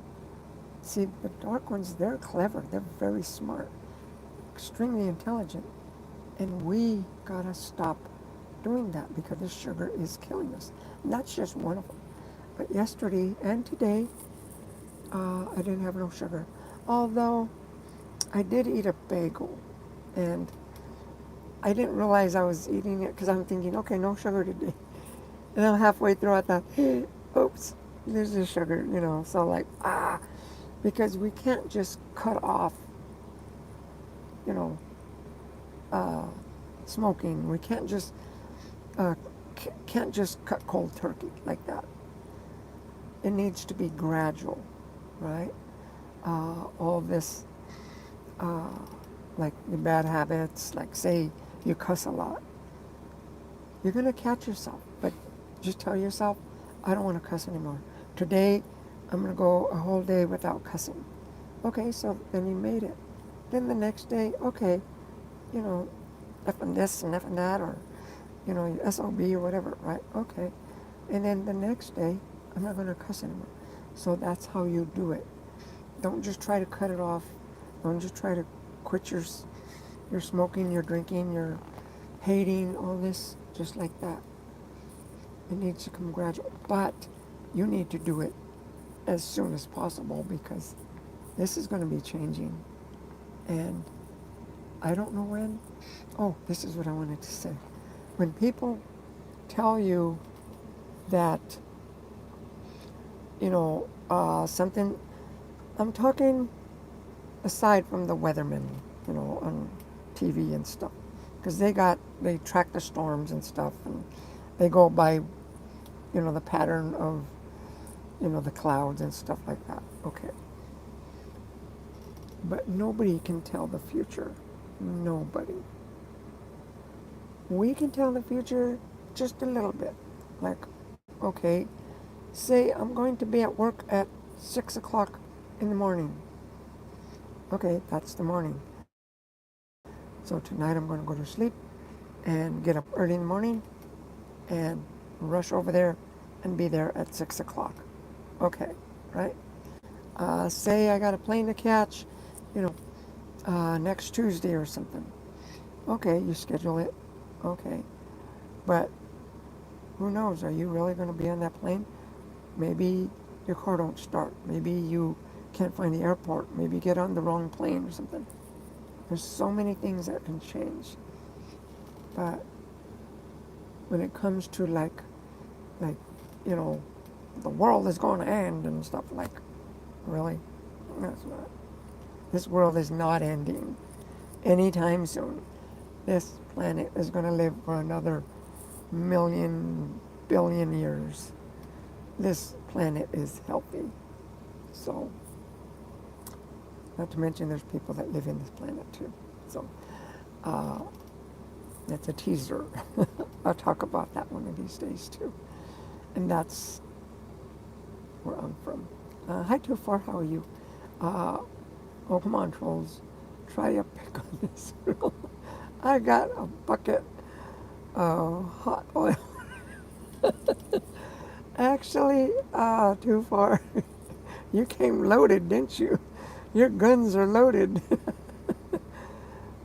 see, the dark ones, they're clever, they're very smart, extremely intelligent, and we gotta stop doing that because the sugar is killing us. And that's just one of them. But yesterday and today, I didn't have no sugar. Although I did eat a bagel, and I didn't realize I was eating it because I'm thinking, okay, no sugar today. And then halfway through, I thought, oops, there's the sugar, So because we can't just cut off, you know, smoking. We uh, can't just cut cold turkey like that. it needs to be gradual, right? All this, uh, like the bad habits, like say you cuss a lot, you're going to catch yourself, but just tell yourself, I don't want to cuss anymore. Today, I'm going to go a whole day without cussing. Okay, so then you made it. Then the next day, okay, you know, F and this and F and that, or, you know, SOB or whatever, right? Okay. And then the next day, I'm not going to cuss anymore. So that's how you do it. Don't just try to cut it off. Don't just try to quit your smoking, your drinking, your hating, all this, just like that. It needs to come gradual. But you need to do it as soon as possible because this is going to be changing. And I don't know when. Oh, this is what I wanted to say. When people tell you that, you know, something, I'm talking aside from the weathermen, you know, on TV and stuff, because they track the storms and stuff, and they go by, you know, the pattern of, you know, the clouds and stuff like that. Okay. But nobody can tell the future. Nobody. We can tell the future just a little bit. Like, okay, say I'm going to be at work at 6 o'clock in the morning. Okay, that's the morning. So tonight I'm going to go to sleep and get up early in the morning and rush over there and be there at 6 o'clock. Okay, right? Say I got a plane to catch, you know, next Tuesday or something. Okay, you schedule it. Okay. But who knows? Are you really going to be on that plane? Maybe your car don't start. Maybe you can't find the airport. Maybe you get on the wrong plane or something. There's so many things that can change. But when it comes to like, you know, the world is going to end and stuff, like, really? That's not. This world is not ending anytime soon. This planet is going to live for another million, billion years. This planet is healthy. So, not to mention there's people that live in this planet too. So, that's a teaser. I'll talk about that one of these days too. And that's where I'm from. Hi, Too Far, how are you? Oh, come on, trolls. Try a pick on this girl. I got a bucket of hot oil. Actually, Too Far. You came loaded, didn't you? Your guns are loaded.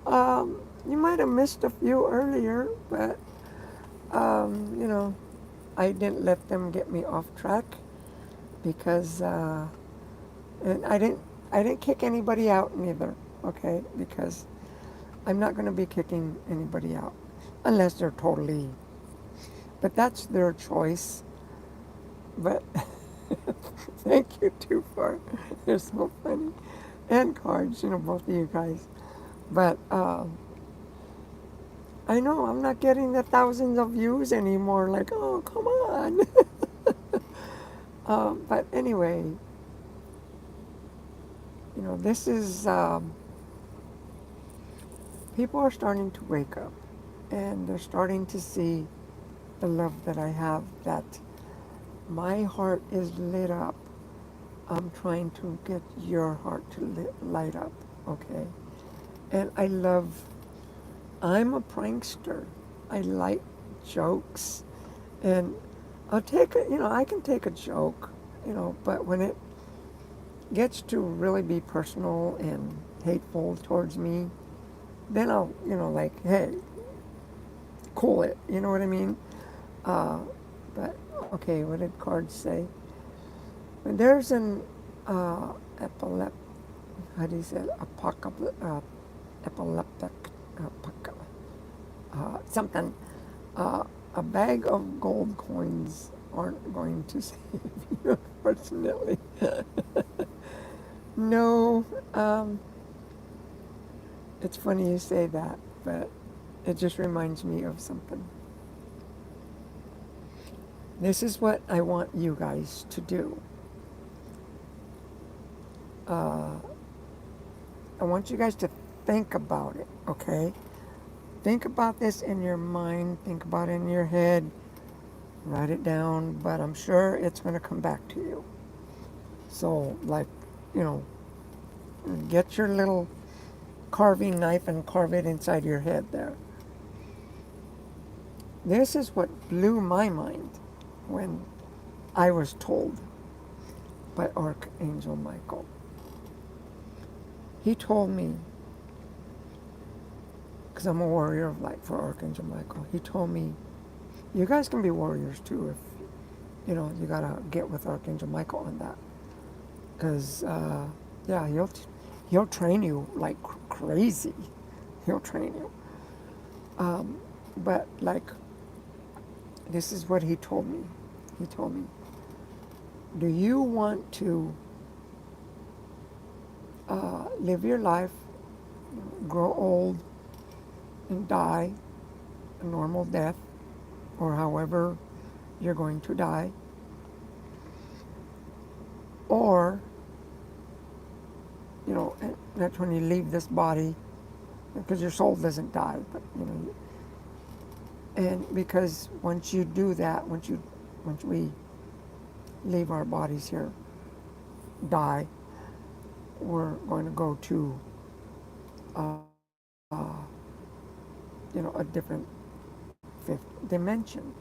You might have missed a few earlier, but, you know, I didn't let them get me off track because, and I didn't kick anybody out neither, okay? Because I'm not going to be kicking anybody out unless they're totally, but that's their choice. But thank you, Too Far. They're so funny. And cards, you know, both of you guys. But I know I'm not getting the thousands of views anymore. Like, oh, come on. But anyway, you know, this is, people are starting to wake up. And they're starting to see the love that I have, that my heart is lit up. I'm trying to get your heart to light up, okay? And I'm a prankster. I like jokes. And I'll take it, you know, I can take a joke, you know, but when it gets to really be personal and hateful towards me, then I'll, you know, like, hey, cool it, you know what I mean? But, okay, what did cards say? When there's an how do you say it? Epileptic, something, a bag of gold coins aren't going to save you, unfortunately. No, it's funny you say that, but it just reminds me of something. This is what I want you guys to do. uh, I want you guys to think about it, okay? Think about this in your mind, think about it in your head, write it down, but I'm sure it's going to come back to you. So, like, you know, get your little carving knife and carve it inside your head there. This is what blew my mind when I was told by Archangel Michael. He told me, because I'm a warrior of light for Archangel Michael, he told me, you guys can be warriors too if, you know, you got to get with Archangel Michael on that. Because, yeah, he'll train you like crazy. He'll train you. But, like, this is what he told me. He told me, do you want to live your life, grow old, and die a normal death, or however you're going to die? Or, you know, that's when you leave this body, because your soul doesn't die, but, you know, and because once you do that, once we leave our bodies here, die, we're going to go to, you know, a different fifth dimension.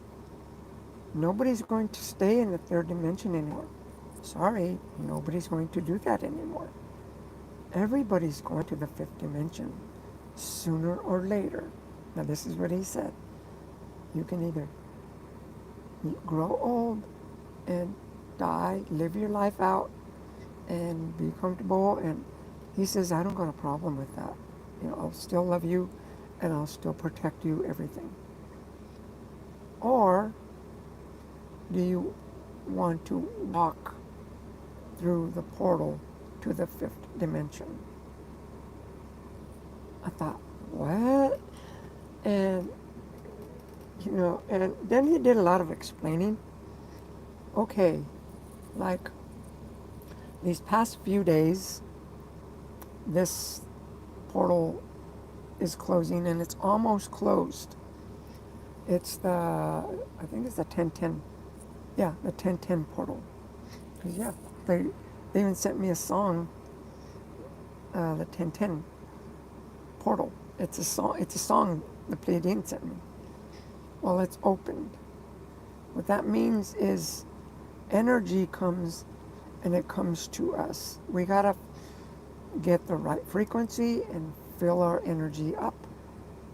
Nobody's going to stay in the third dimension anymore. Sorry, nobody's going to do that anymore. Everybody's going to the fifth dimension sooner or later. Now, this is what he said. You can either grow old and die, live your life out, and be comfortable. And he says, I don't got a problem with that. You know, I'll still love you, and I'll still protect you, everything. Or do you want to walk through the portal to the fifth dimension? I thought, what? And, you know, and then he did a lot of explaining. Okay, like these past few days, this portal is closing, and it's almost closed. It's the, I think it's the 1010. Yeah, the 1010 portal. Because, yeah, they even sent me a song, the 1010 portal. It's a song the Pleiadian sent me. Well, it's opened. What that means is energy comes, and it comes to us. We gotta get the right frequency and fill our energy up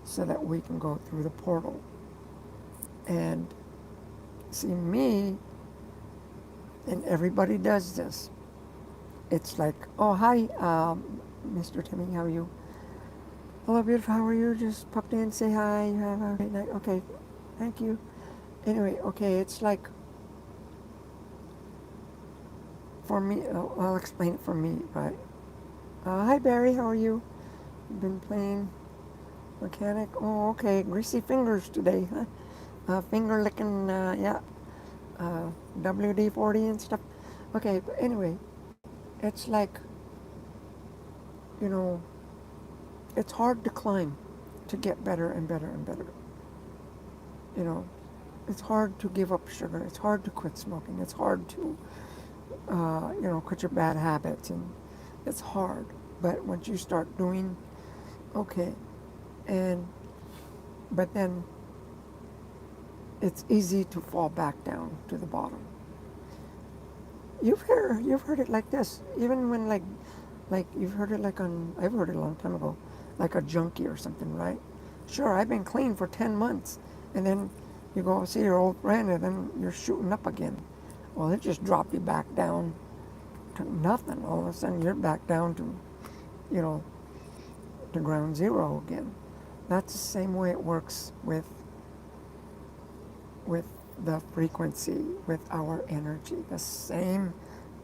so that we can go through the portal. And see, me, and everybody does this. It's like, oh, hi, Mr. Timmy, how are you? Hello, beautiful, how are you? Just popped in, say hi, you have a great night. Okay, thank you. Anyway, okay, it's like, for me, I'll explain it for me, right? Hi, Barry, how are you? Been playing mechanic? Oh, okay, greasy fingers today, huh? Finger licking, yeah, WD-40 and stuff. Okay, but anyway, it's like, you know, it's hard to climb, to get better and better and better. You know, it's hard to give up sugar. It's hard to quit smoking. It's hard to, you know, quit your bad habits. And it's hard. But once you start doing, okay, and, but then it's easy to fall back down to the bottom. You've heard it like this, even when like you've heard it like on, I've heard it a long time ago, like a junkie or something, right? Sure, I've been clean for 10 months, and then you go see your old friend, and then you're shooting up again. Well, it just dropped you back down to nothing. All of a sudden, you're back down to, you know, to ground zero again. That's the same way it works with the frequency, with our energy, the same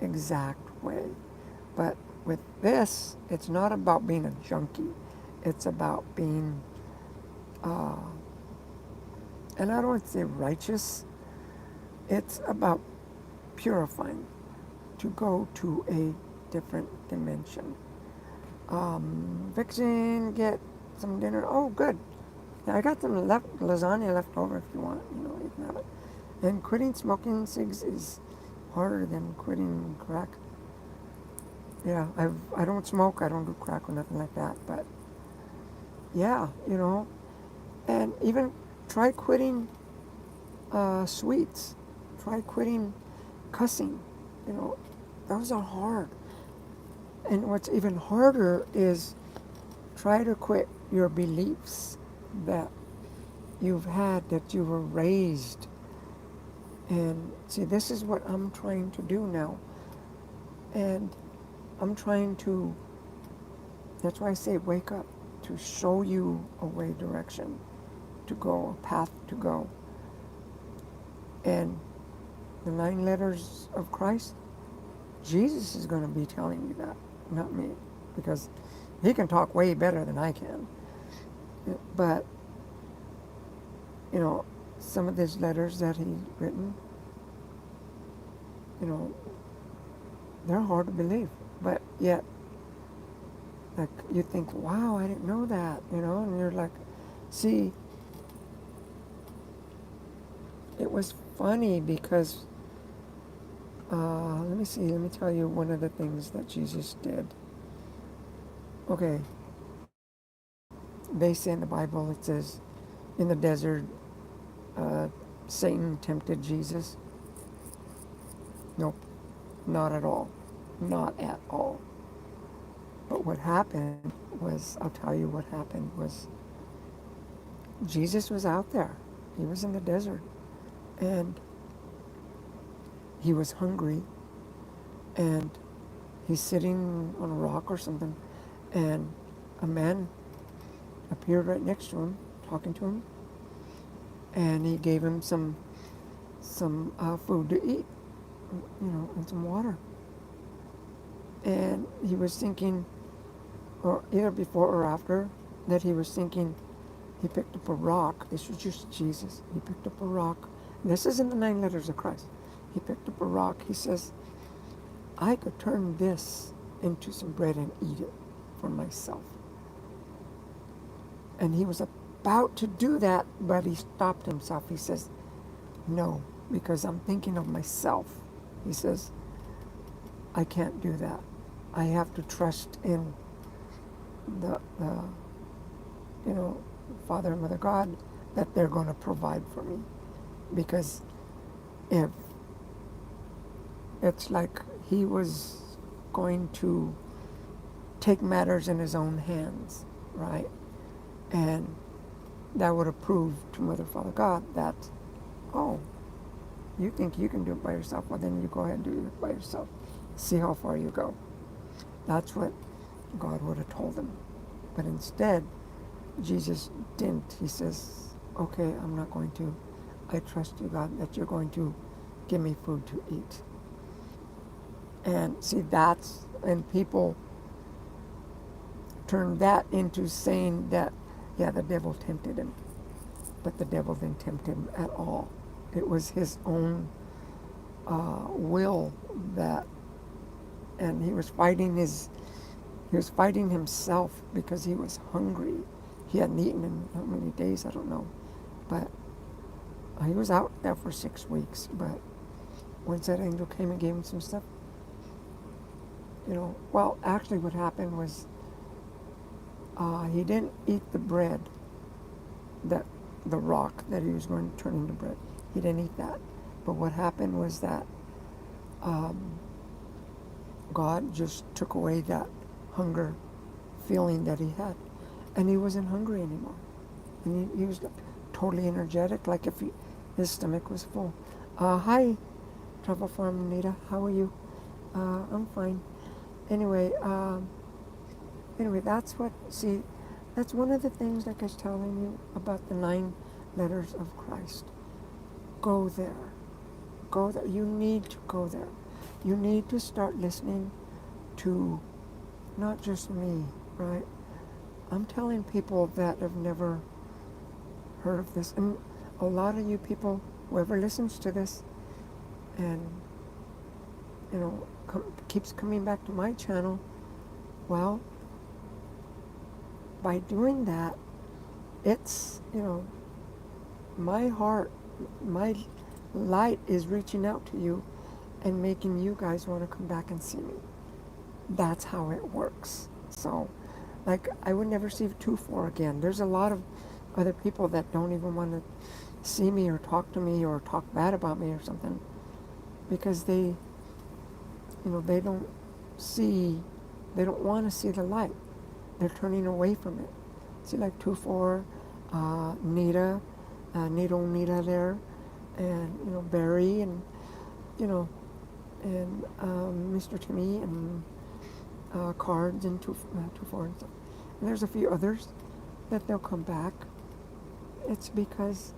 exact way. But with this, it's not about being a junkie. It's about being, and I don't want to say righteous, it's about purifying, to go to a different dimension. Fixing, get some dinner. Oh, good. Yeah, I got some lasagna left over if you want. You can have it. And quitting smoking cigs is harder than quitting crack. Yeah, I don't smoke. I don't do crack or nothing like that. But yeah, and even try quitting sweets. Try quitting cussing. Those are hard. And what's even harder is try to quit your beliefs that you've had, that you were raised. And see, this is what I'm trying to do now. And I'm trying to, that's why I say wake up, to show you a way, direction to go, a path to go. And the 9 letters of Christ, Jesus is going to be telling you that, not me, because he can talk way better than I can. But, some of these letters that he's written, they're hard to believe. But yet, like, you think, wow, I didn't know that, and you're like, see, it was funny because, let me tell you one of the things that Jesus did. Okay, they say in the Bible, it says, in the desert, Satan tempted Jesus. Nope, not at all. Not at all. But what happened was, I'll tell you what happened was, Jesus was out there. He was in the desert. And he was hungry. And he's sitting on a rock or something. And a man appeared right next to him, talking to him. And he gave him some food to eat, and some water. And he was thinking, or either before or after, that he was thinking, he picked up a rock. This was just Jesus. He picked up a rock. This is in the 9 letters of Christ. He picked up a rock. He says, I could turn this into some bread and eat it for myself. And he was about to do that, but he stopped himself. He says, no, because I'm thinking of myself. He says, I can't do that. I have to trust in the Father and Mother God, that they're going to provide for me. Because if it's like he was going to take matters in his own hands, right? And that would have proved to Mother, Father, God that, oh, you think you can do it by yourself? Well, then you go ahead and do it by yourself. See how far you go. That's what God would have told him. But instead, Jesus didn't. He says, okay, I'm not going to. I trust you, God, that you're going to give me food to eat. And see, and people turn that into saying that, yeah, the devil tempted him. But the devil didn't tempt him at all. It was his own will that, and he was fighting himself because he was hungry. He hadn't eaten in how many days, I don't know. But he was out there for 6 weeks. But once that angel came and gave him some stuff, well, actually what happened was he didn't eat the bread, the rock that he was going to turn into bread. He didn't eat that. But what happened was that God just took away that hunger feeling that he had. And he wasn't hungry anymore. And he was totally energetic, like if his stomach was full. Hi, Travel Farm Nita. How are you? I'm fine. Anyway, that's one of the things, like I was telling you, about the 9 letters of Christ. Go there. Go there. You need to go there. You need to start listening to not just me, right? I'm telling people that have never heard of this. And a lot of you people, whoever listens to this, and, keeps coming back to my channel, well, by doing that, it's, my heart, my light is reaching out to you and making you guys want to come back and see me. That's how it works. So, like, I would never see 2-4 again. There's a lot of other people that don't even want to see me or talk to me or talk bad about me or something because they don't see, they don't want to see the light. They're turning away from it. See, like 2-4, Nita, Nita there, and, Barry, and, and Mr. Timmy, and Cards, and 2-4 and stuff. And there's a few others that they'll come back. It's because,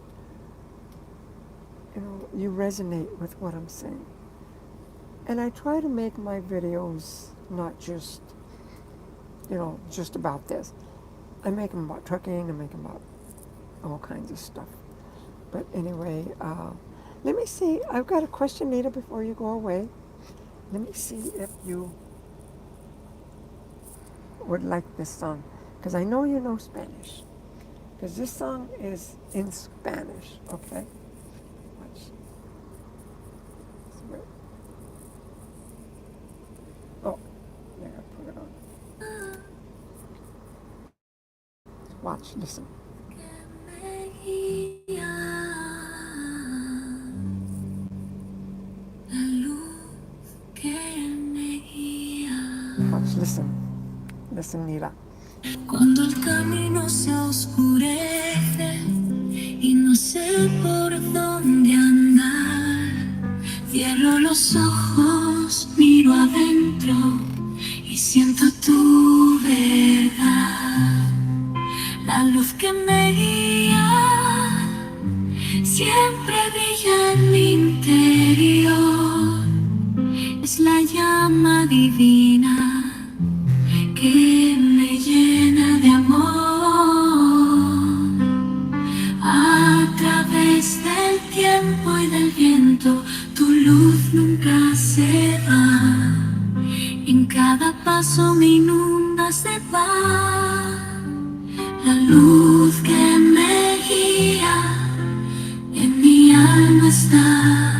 you resonate with what I'm saying. And I try to make my videos not just, just about this. I make them about trucking, I make them about all kinds of stuff. But anyway, let me see. I've got a question, Nita, before you go away. Let me see if you would like this song. Because I know you know Spanish. Because this song is in Spanish, okay? Watch. Oh, yeah, I put it on. Watch, listen. Watch, listen. Listen, Nila. Cuando el camino se oscurece y no sé por dónde andar, cierro los ojos, miro adentro y siento tu verdad. La luz que me guía siempre brilla en mi interior. Es la llama divina que me llena de amor. A través del tiempo y del viento, tu luz nunca se va. En cada paso me inundas de paz. La luz que me guía en mi alma está.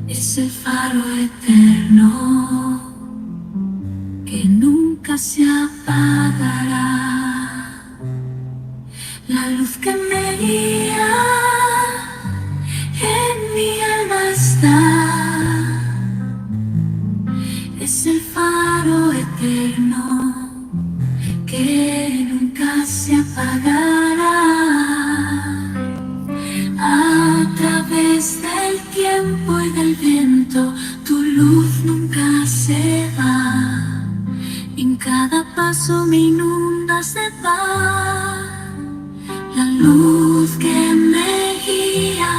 Es el faro eterno que nunca se apagará. La luz que me guía en mi alma está. Es el faro eterno que nunca se apagará. A través del tiempo y del viento, tu luz nunca se va. En cada paso me inundas de paz. La luz que me guía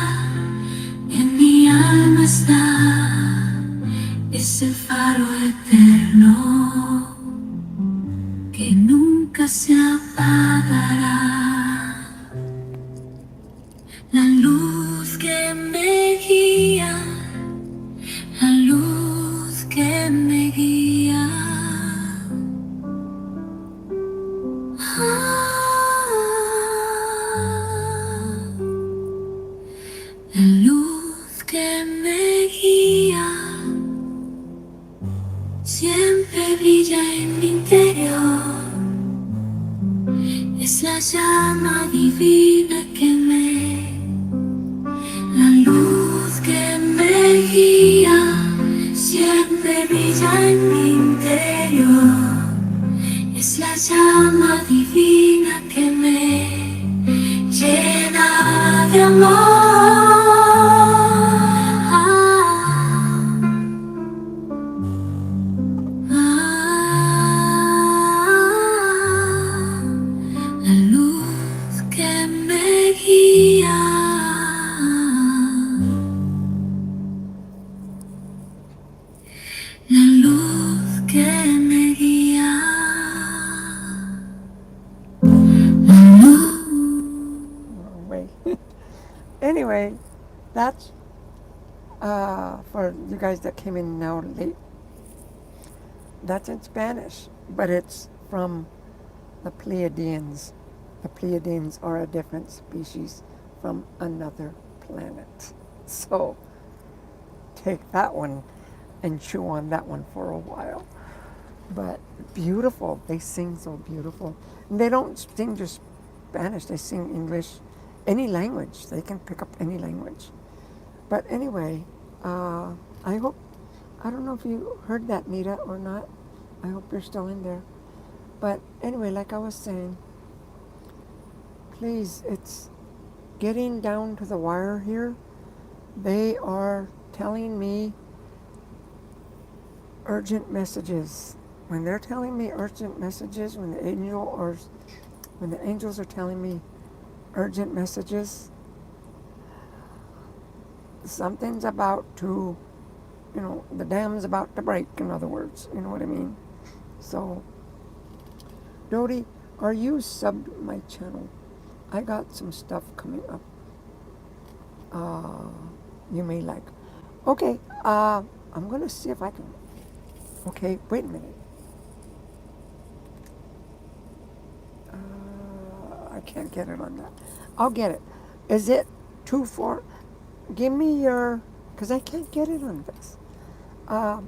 en mi alma está. Es el faro eterno que nunca se apagará. La luz que me guía, la luz que me guía. La luz que me guía siempre brilla en mi interior. Es la llama divina que la luz que me guía siempre brilla en mi interior. Es la llama divina que me llena de amor. La luz que me guía. La luz que me guía. La luz. Wait. Anyway, that's for you guys that came in now late That's in Spanish, but it's from the Pleiadians. The Pleiadians are a different species from another planet. So take that one and chew on that one for a while. But beautiful. They sing so beautiful. And they don't sing just Spanish, they sing English, any language. They can pick up any language. But anyway, I hope, I don't know if you heard that, Nita, or not. I hope you're still in there. But anyway, like I was saying, please, it's getting down to the wire here. They are telling me urgent messages. When they're telling me urgent messages, when the angels are telling me urgent messages, something's about to, the dam's about to break, in other words. You know what I mean? So, Dodi, are you subbed my channel? I got some stuff coming up. You may like. Okay, I'm going to see if I can. Okay, wait a minute. I can't get it on that. I'll get it. Is it 2-4? Give me your, because I can't get it on this. 2-4,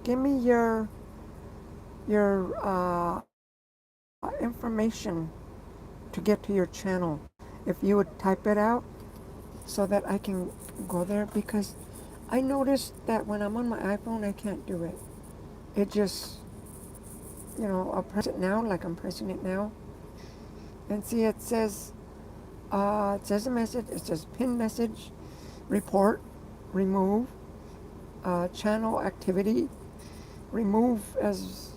give me your information to get to your channel. If you would type it out so that I can go there, because I noticed that when I'm on my iPhone, I can't do it. It just, I'll press it now, like I'm pressing it now. And see, it says a message. It says pin message, report, remove, channel activity, remove as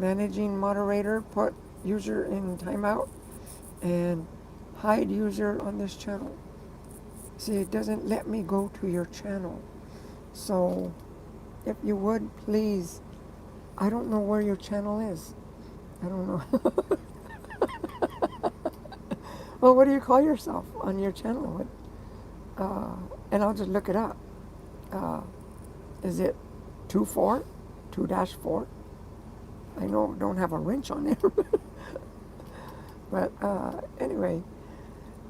managing moderator, put user in timeout, and hide user on this channel. See, it doesn't let me go to your channel. So, if you would, please, I don't know where your channel is. I don't know. Well, what do you call yourself on your channel? And I'll just look it up. Is it 2-4? 2-4? I know don't have a wrench on it. But anyway,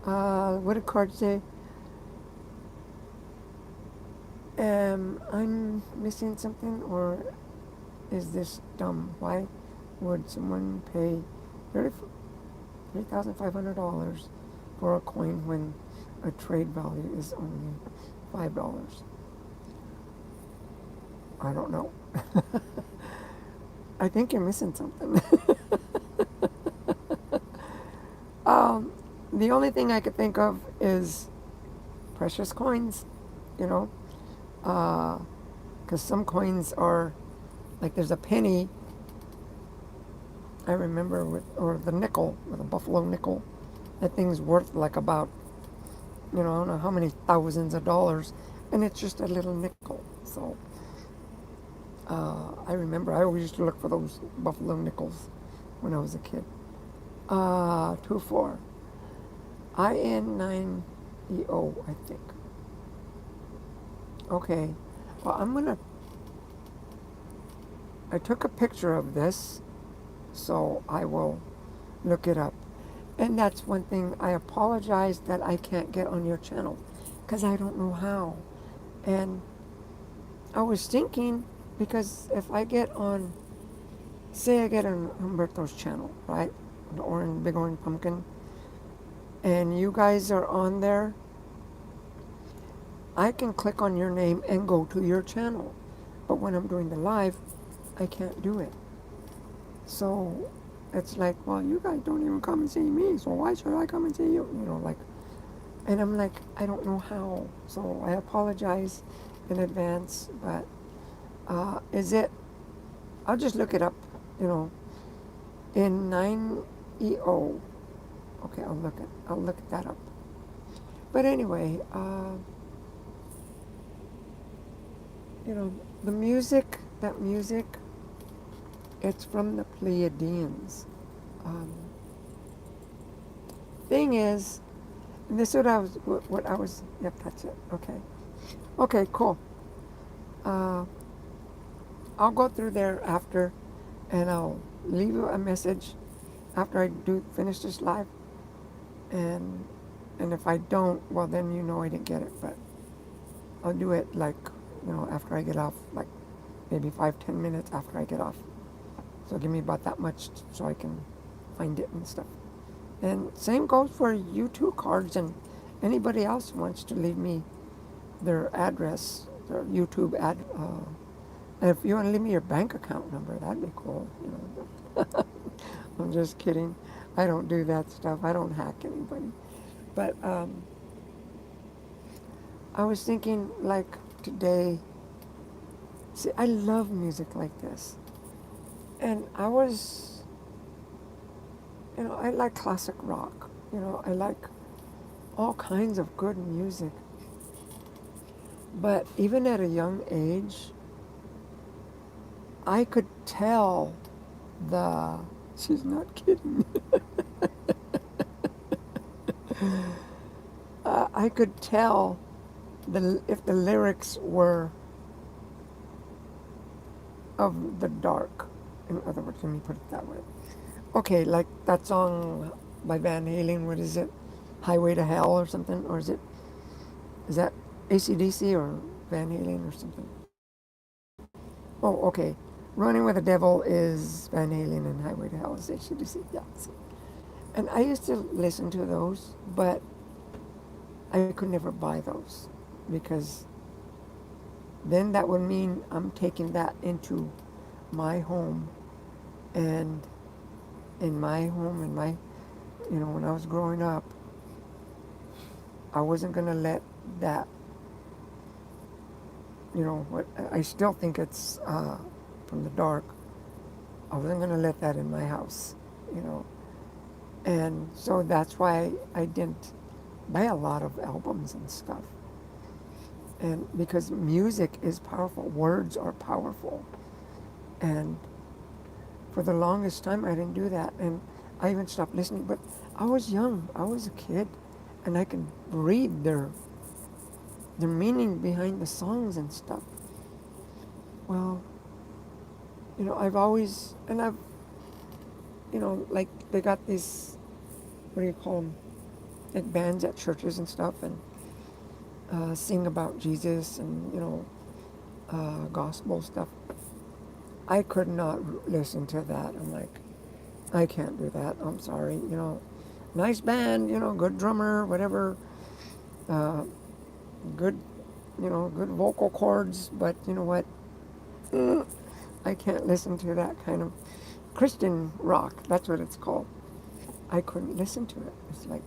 what did card say? I'm missing something, or is this dumb? Why would someone pay $3,500 for a coin when a trade value is only $5? I don't know. I think you're missing something. The only thing I could think of is precious coins, because some coins are, like there's a penny, I remember, or the nickel, with a buffalo nickel. That thing's worth like about, I don't know how many thousands of dollars, and it's just a little nickel. So I remember I always used to look for those buffalo nickels when I was a kid. 2-4. IN9EO, I think. Okay. Well, I took a picture of this, so I will look it up. And that's one thing, I apologize that I can't get on your channel, because I don't know how. And I was thinking, because if I get on, say I get on Humberto's channel, right? The big orange pumpkin, and you guys are on there, I can click on your name and go to your channel. But when I'm doing the live, I can't do it. So it's like, well, you guys don't even come and see me, so why should I come and see you? And I'm like, I don't know how. So I apologize in advance, but I'll just look it up, in 9EO. Okay, I'll look that up. But anyway, the music, it's from the Pleiadians. Thing is, and this is what I was, yep, that's it, okay. Okay, cool. I'll go through there after, and I'll leave you a message after I do finish this live, and if I don't, well then you know I didn't get it. But I'll do it like, after I get off, like maybe 5-10 minutes after I get off. So give me about that much so I can find it and stuff. And same goes for U2 cards, and anybody else who wants to leave me their address, their YouTube ad. And if you want to leave me your bank account number, that'd be cool. I'm just kidding. I don't do that stuff. I don't hack anybody. But I was thinking, like today. See, I love music like this, and I like classic rock. I like all kinds of good music. But even at a young age, I could tell the. She's not kidding. I could tell if the lyrics were of the dark. In other words, let me put it that way. Okay, like that song by Van Halen. What is it? Highway to Hell or something? Or is that AC/DC or Van Halen or something? Oh, okay. Running with the Devil is Van Halen and Highway to Hell is AC/DC. Yeah. And I used to listen to those, but I could never buy those because then that would mean I'm taking that into my home. And in my home, when I was growing up, I wasn't going to let that, what I still think it's from the dark. I wasn't going to let that in my house, you know. And so that's why I didn't buy a lot of albums and stuff. And because music is powerful, words are powerful. And for the longest time, I didn't do that. And I even stopped listening. But I was young, I was a kid, and I could read their meaning behind the songs and stuff. Well, I've always, and I've, like they got these, what do you call them, like bands at churches and stuff, and sing about Jesus and, gospel stuff. I could not listen to that. I'm like, I can't do that. I'm sorry. Nice band, good drummer, whatever, good, good vocal cords, but you know what? I can't listen to that kind of Christian rock. That's what it's called. I couldn't listen to it. It's like,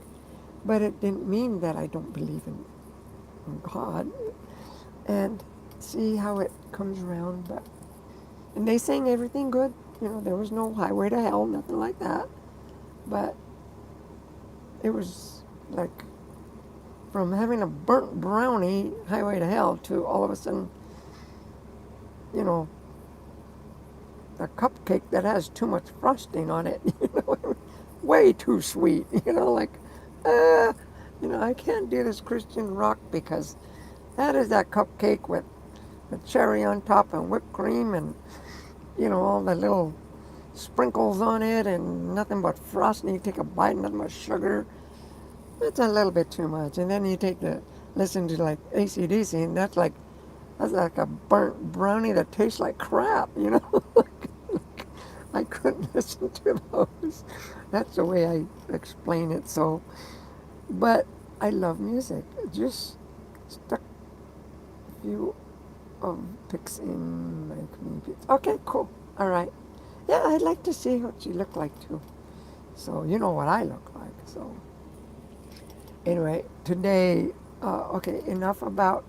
but it didn't mean that I don't believe in God. And see how it comes around. And they sang everything good. There was no highway to hell, nothing like that. But it was like from having a burnt brownie highway to hell to all of a sudden, a cupcake that has too much frosting on it, way too sweet, I can't do this Christian rock because that is that cupcake with the cherry on top and whipped cream and, all the little sprinkles on it and nothing but frosting. You take a bite, nothing but sugar. It's a little bit too much. And then you listen to like AC/DC, and that's like a burnt brownie that tastes like crap, I couldn't listen to those. That's the way I explain it. So, but I love music. Just stuck a few of picks in my community. Okay, cool. All right. Yeah, I'd like to see what you look like too. So you know what I look like. So anyway, today, okay, enough about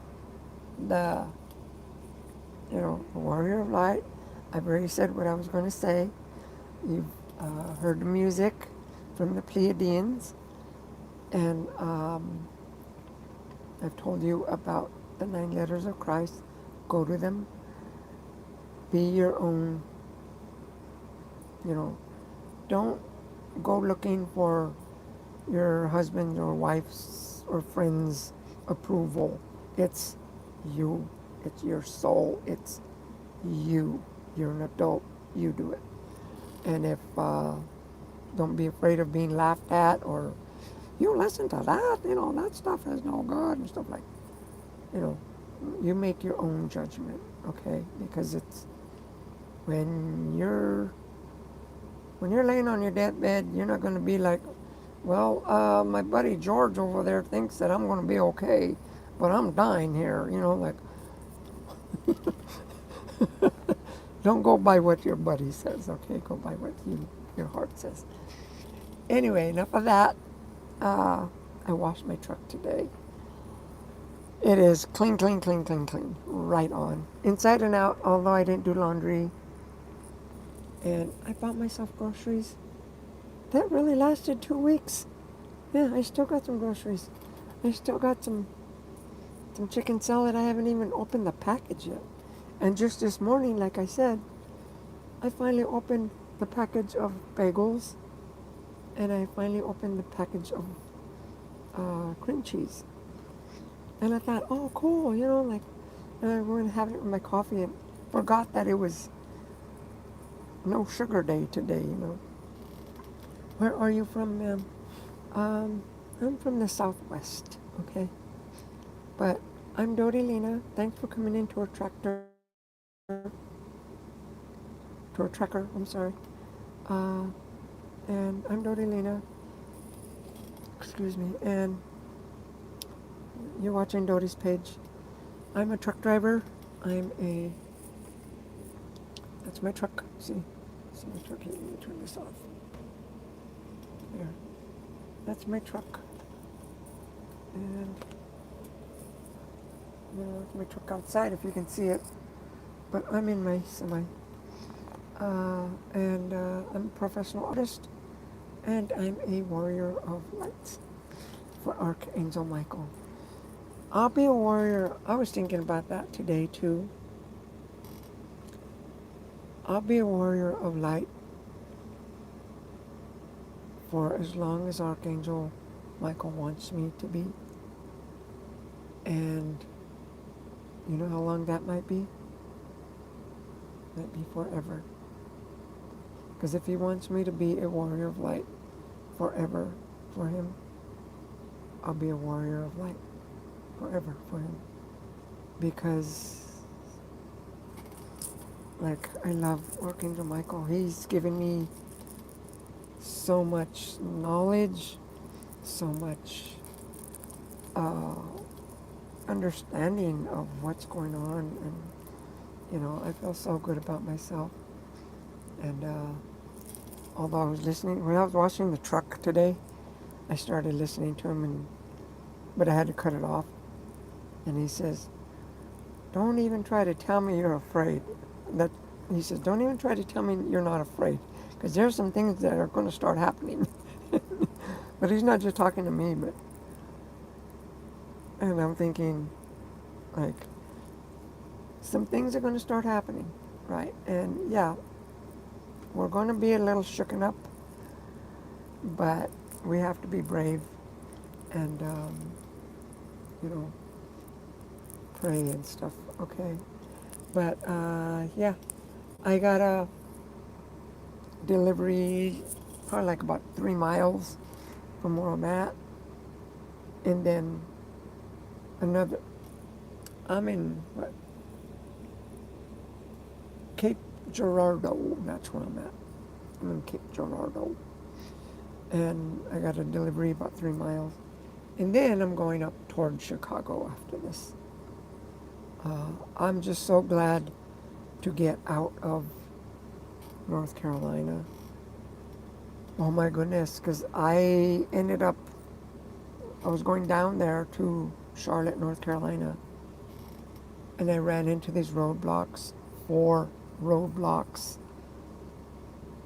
the, Warrior of Light. I've already said what I was going to say. You've heard the music from the Pleiadians, and I've told you about the 9 letters of Christ. Go to them. Be your own, don't go looking for your husband or wife's or friend's approval. It's you. It's your soul. It's you're an adult, you do it. And if don't be afraid of being laughed at, or you listen to that, that stuff is no good and stuff like, you know, you make your own judgment, okay? Because it's when you're laying on your deathbed, you're not going to be like, well, my buddy George over there thinks that I'm going to be okay, but I'm dying here, like, don't go by what your buddy says, okay? Go by what your heart says. Anyway, enough of that. I washed my truck today. It is clean, clean, clean, clean, clean. Right on. Inside and out, although I didn't do laundry. And I bought myself groceries. That really lasted 2 weeks. Yeah, I still got some groceries. I still got some chicken salad. I haven't even opened the package yet. And just this morning, like I said, I finally opened the package of bagels. And I finally opened the package of cream cheese. And I thought, oh, cool, like, and I'm going to have it with my coffee, and forgot that it was no sugar day today. Where are you from, ma'am? I'm from the Southwest, okay? But I'm Dodi Lena. Thanks for coming into a tracker, I'm sorry. And I'm Dodi Lena. Excuse me. And you're watching Dodi's page. I'm a truck driver. That's my truck. See my truck here. Let me turn this off. There. That's my truck. And that's my truck outside if you can see it. But I'm in my semi. And I'm a professional artist. And I'm a warrior of light for Archangel Michael. I'll be a warrior. I was thinking about that today too. I'll be a warrior of light for as long as Archangel Michael wants me to be. And you know how long that might be? Might be forever. Because if he wants me to be a warrior of light forever for him, I'll be a warrior of light forever for him. Because, like, I love Archangel Michael. He's given me so much knowledge, so much understanding of what's going on, and I feel so good about myself. And although I was listening, when I was washing the truck today, I started listening to him, but I had to cut it off. And he says, "Don't even try to tell me you're afraid." He says, "Don't even try to tell me you're not afraid, because there's some things that are going to start happening." But he's not just talking to me, and I'm thinking, like, some things are going to start happening, right? And yeah, we're going to be a little shooken up, but we have to be brave and, pray and stuff, okay? But, yeah, I got a delivery probably like about 3 miles from where I'm at. And then I'm in, Cape Girardeau, that's where I'm at. I'm in Cape Girardeau. And I got a delivery about 3 miles. And then I'm going up toward Chicago after this. I'm just so glad to get out of North Carolina. Oh my goodness, because I was going down there to Charlotte, North Carolina, and I ran into these roadblocks, 4 roadblocks.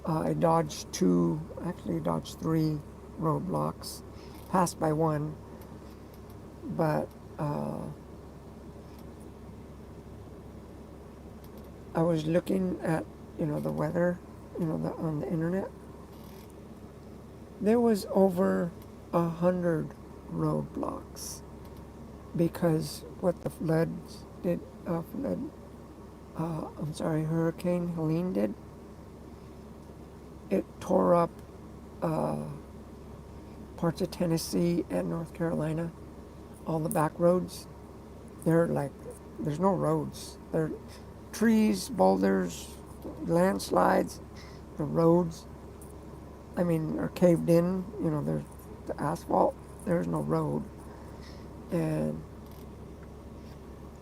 I dodged 3 roadblocks, passed by one, but I was looking at, the weather, on the internet. There was over 100 roadblocks because what the floods did, Hurricane Helene did. It tore up uh, parts of Tennessee and North Carolina, all the back roads. They're like, there's no roads. They're trees, boulders, landslides, the roads, I mean, are caved in. You know, there's the asphalt. There's no road. And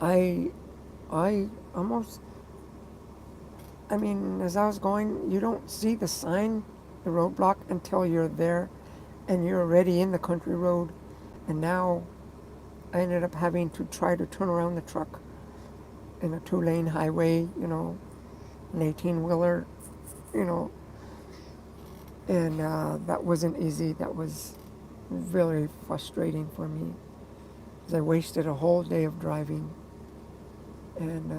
I, I almost, I mean, as I was going, you don't see the sign, the roadblock, until you're there and you're already in the country road. And now I ended up having to try to turn around the truck in a 2-lane highway, you know, an 18-wheeler, you know, and that wasn't easy. That was really frustrating for me because I wasted a whole day of driving, and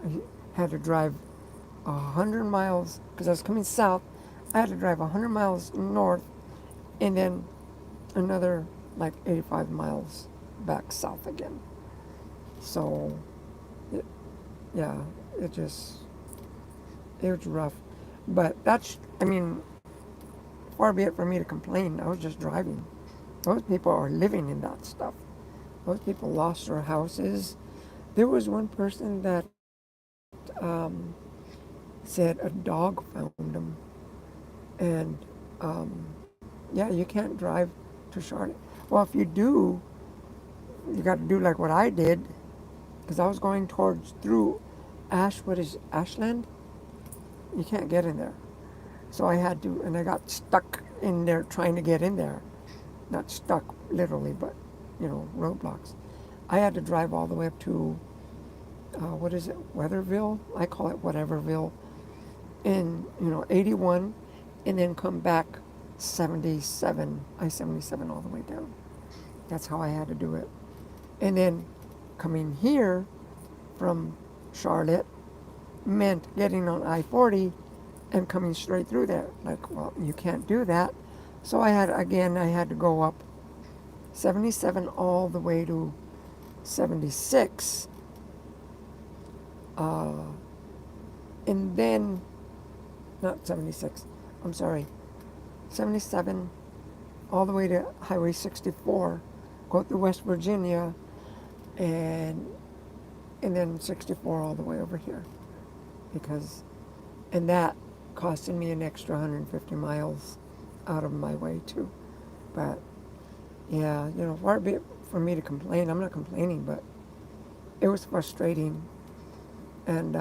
I had to drive 100 miles because I was coming south. I had to drive 100 miles north and then another like 85 miles back south again. So, it, yeah, it just, it was rough. But that's, I mean, far be it for me to complain. I was just driving. Those people are living in that stuff. Those people lost their houses. There was one person that said a dog found them. And yeah, you can't drive to Charlotte. Well, if you do, you got to do like what I did, because I was going towards through what is Ashland? You can't get in there. So I had to, and I got stuck in there trying to get in there. Not stuck literally, but you know, roadblocks. I had to drive all the way up to what is it, Weatherville? I call it Whateverville, in 81, and then come back 77, I-77 all the way down. That's how I had to do it. And then coming here from Charlotte meant getting on I-40 and coming straight through there. Like, well, you can't do that. So I had to go up 77 all the way to 76. And then, not 76, I'm sorry, 77 all the way to Highway 64, go through West Virginia, and then 64 all the way over here. And that costing me an extra 150 miles out of my way too. But yeah, far be it for me to complain. I'm not complaining, but it was frustrating. And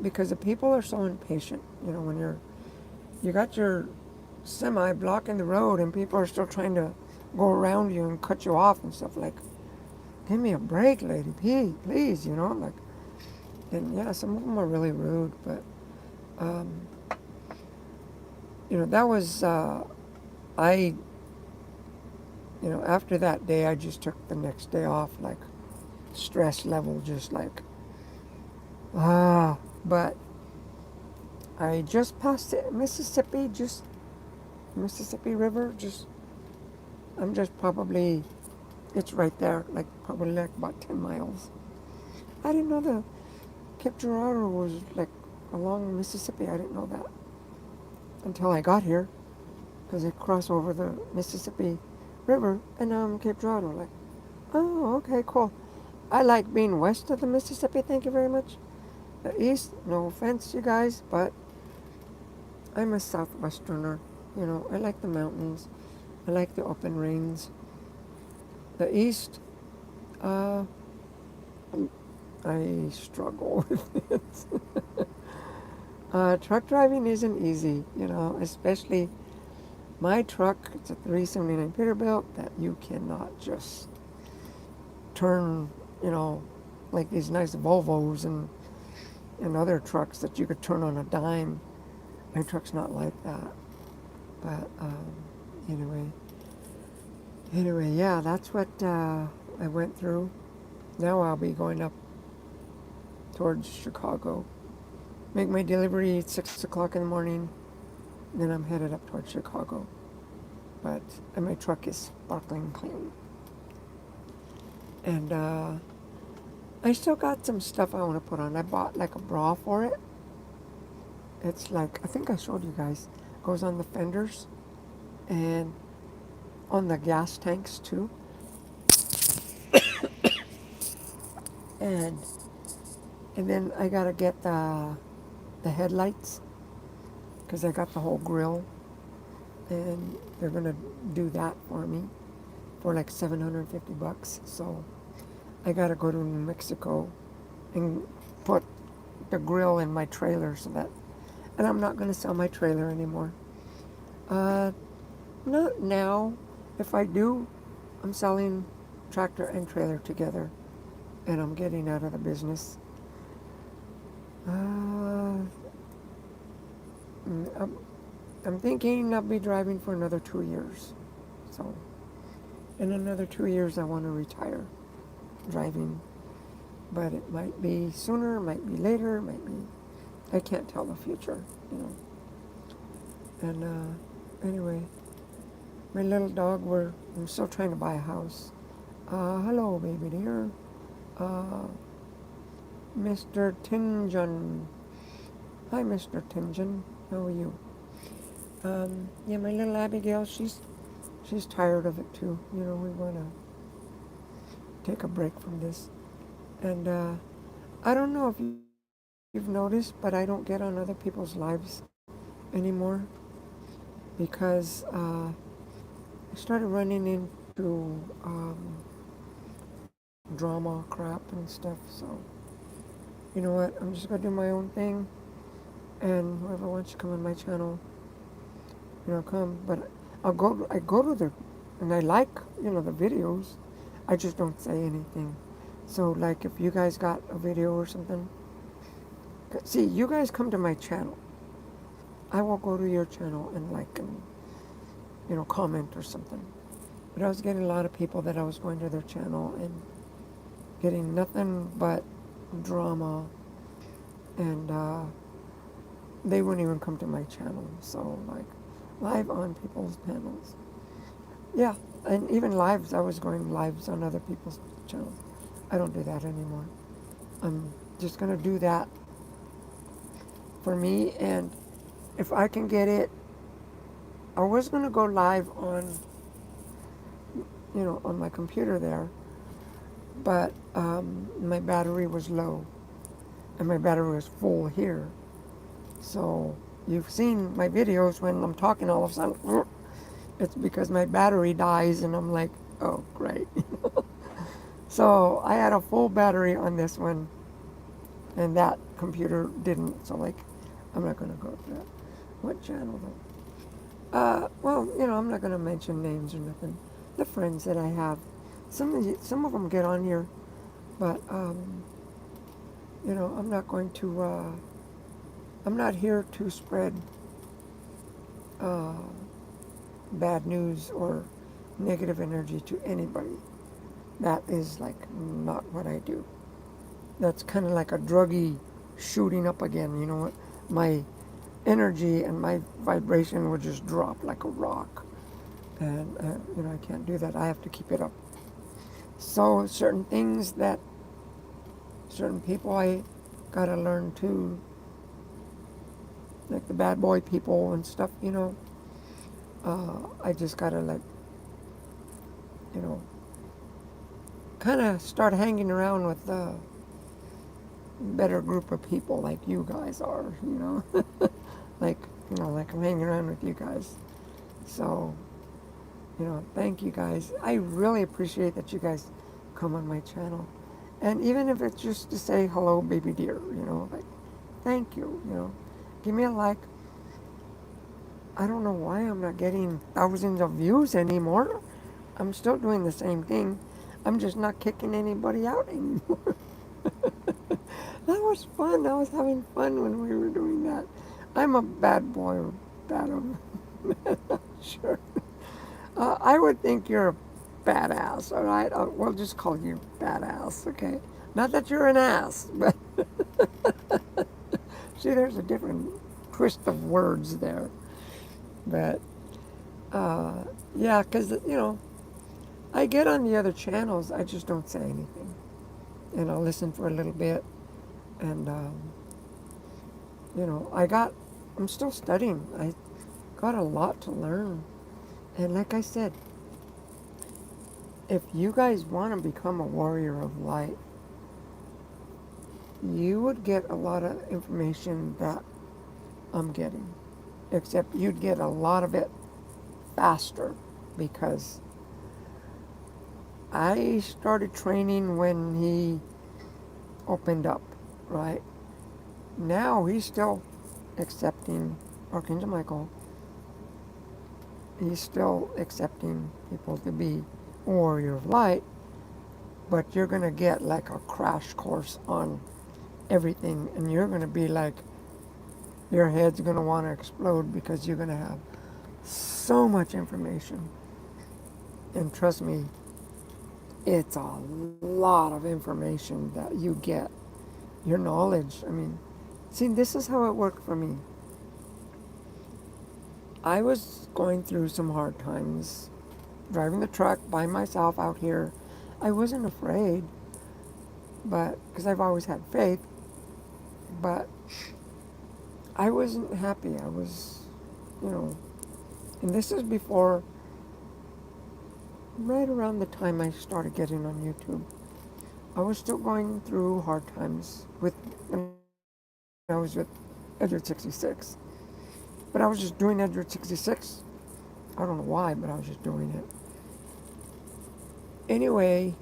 because the people are so impatient, when you got your semi blocking the road and people are still trying to go around you and cut you off and stuff, like, give me a break, lady, please, like, and yeah, some of them are really rude, but that was after that day I just took the next day off, like, stress level just like but I just passed it, Mississippi River, I'm just probably, it's right there, like probably like about 10 miles. I didn't know the Cape Girardeau was like along Mississippi. I didn't know that until I got here, because I cross over the Mississippi River and now I'm in Cape Girardeau. Like, oh, okay, cool. I like being west of the Mississippi, thank you very much. The east, no offense, you guys, but I'm a Southwesterner. I like the mountains. I like the open range. The east, I struggle with it. Truck driving isn't easy, especially my truck. It's a 379 Peterbilt that you cannot just turn, like these nice Volvos and other trucks that you could turn on a dime. My truck's not like that. But anyway, yeah, that's what I went through. Now I'll be going up towards Chicago. Make my delivery at 6 o'clock in the morning. Then I'm headed up towards Chicago. And my truck is sparkling clean. And I still got some stuff I want to put on. I bought like a bra for it. It's like, I think I showed you guys. Goes on the fenders and on the gas tanks too. And and then I gotta get the headlights because I got the whole grill, and they're gonna do that for me for like $750. So I gotta go to New Mexico and put the grill in my trailer so that, and I'm not gonna sell my trailer anymore. Uh, Not now. If I do, I'm selling tractor and trailer together, and I'm getting out of the business. Uh, I'm, I'm thinking I'll be driving for another 2 years. So, in another 2 years, I want to retire driving. But it might be sooner, it might be later, it might be. I can't tell the future, you know. And anyway, my little dog, I'm still trying to buy a house. Hello, baby dear. Uh, Mr. Tinjan. Hi, Mr. Tinjan. How are you? Yeah, my little Abigail, she's tired of it too. You know, we want to take a break from this. And I don't know if you've noticed, but I don't get on other people's lives anymore because I started running into drama crap and stuff. So, you know what? I'm just going to do my own thing. And whoever wants to come on my channel, you know, come. But I go to the, and I like, you know, the videos. I just don't say anything. So, like, if you guys got a video or something, see, you guys come to my channel. I will go to your channel and like, and, you know, comment or something. But I was getting a lot of people that I was going to their channel and getting nothing but drama, and they wouldn't even come to my channel. So, like, live on people's panels. Yeah, and even lives, I was going lives on other people's channels. I don't do that anymore. I'm just going to do that for me, and if I can get it, I was going to go live on, you know, on my computer there, but my battery was low, and my battery was full here. So you've seen my videos when I'm talking all of a sudden, it's because my battery dies, and I'm like, oh, great. So I had a full battery on this one, and that computer didn't. So, like, I'm not going to go to that. What channel though? Well, you know, I'm not going to mention names or nothing. The friends that I have, some of them get on here, but you know, I'm not going to. I'm not here to spread uh, bad news or negative energy to anybody. That is like not what I do. That's kind of like a druggie shooting up again. You know what? My energy and my vibration would just drop like a rock, and you know, I can't do that. I have to keep it up. So certain things that certain people I gotta learn to, like the bad boy people and stuff. You know, I just gotta, like, you know, kind of start hanging around with a better group of people like you guys are, you know. Like, you know, like I'm hanging around with you guys. So, you know, thank you guys. I really appreciate that you guys come on my channel. And even if it's just to say hello, baby dear, you know, like, thank you, you know. Give me a like. I don't know why I'm not getting thousands of views anymore. I'm still doing the same thing. I'm just not kicking anybody out anymore. That was fun. I was having fun when we were doing that. I'm a bad boy, or bad sure. I would think you're a badass, all right? We'll just call you badass, okay? Not that you're an ass, but see, there's a different twist of words there. But yeah, because, you know, I get on the other channels, I just don't say anything. and I'll listen for a little bit. And, I'm still studying. I got a lot to learn. And like I said, if you guys want to become a warrior of light, you would get a lot of information that I'm getting. Except you'd get a lot of it faster because I started training when he opened up, right? Now he's still accepting Archangel Michael. He's still accepting people to be warrior of light, but you're going to get like a crash course on everything, and you're going to be like, your head's going to want to explode because you're going to have so much information. And trust me, it's a lot of information that you get. Your knowledge, I mean, see, this is how it worked for me. I was going through some hard times driving the truck by myself out here. I wasn't afraid, but because I've always had faith, but I wasn't happy. I was, you know, and this is before, right around the time I started getting on YouTube. I was still going through hard times when I was with Edward 66. But I was just doing Edward 66. I don't know why, but I was just doing it. Anyway,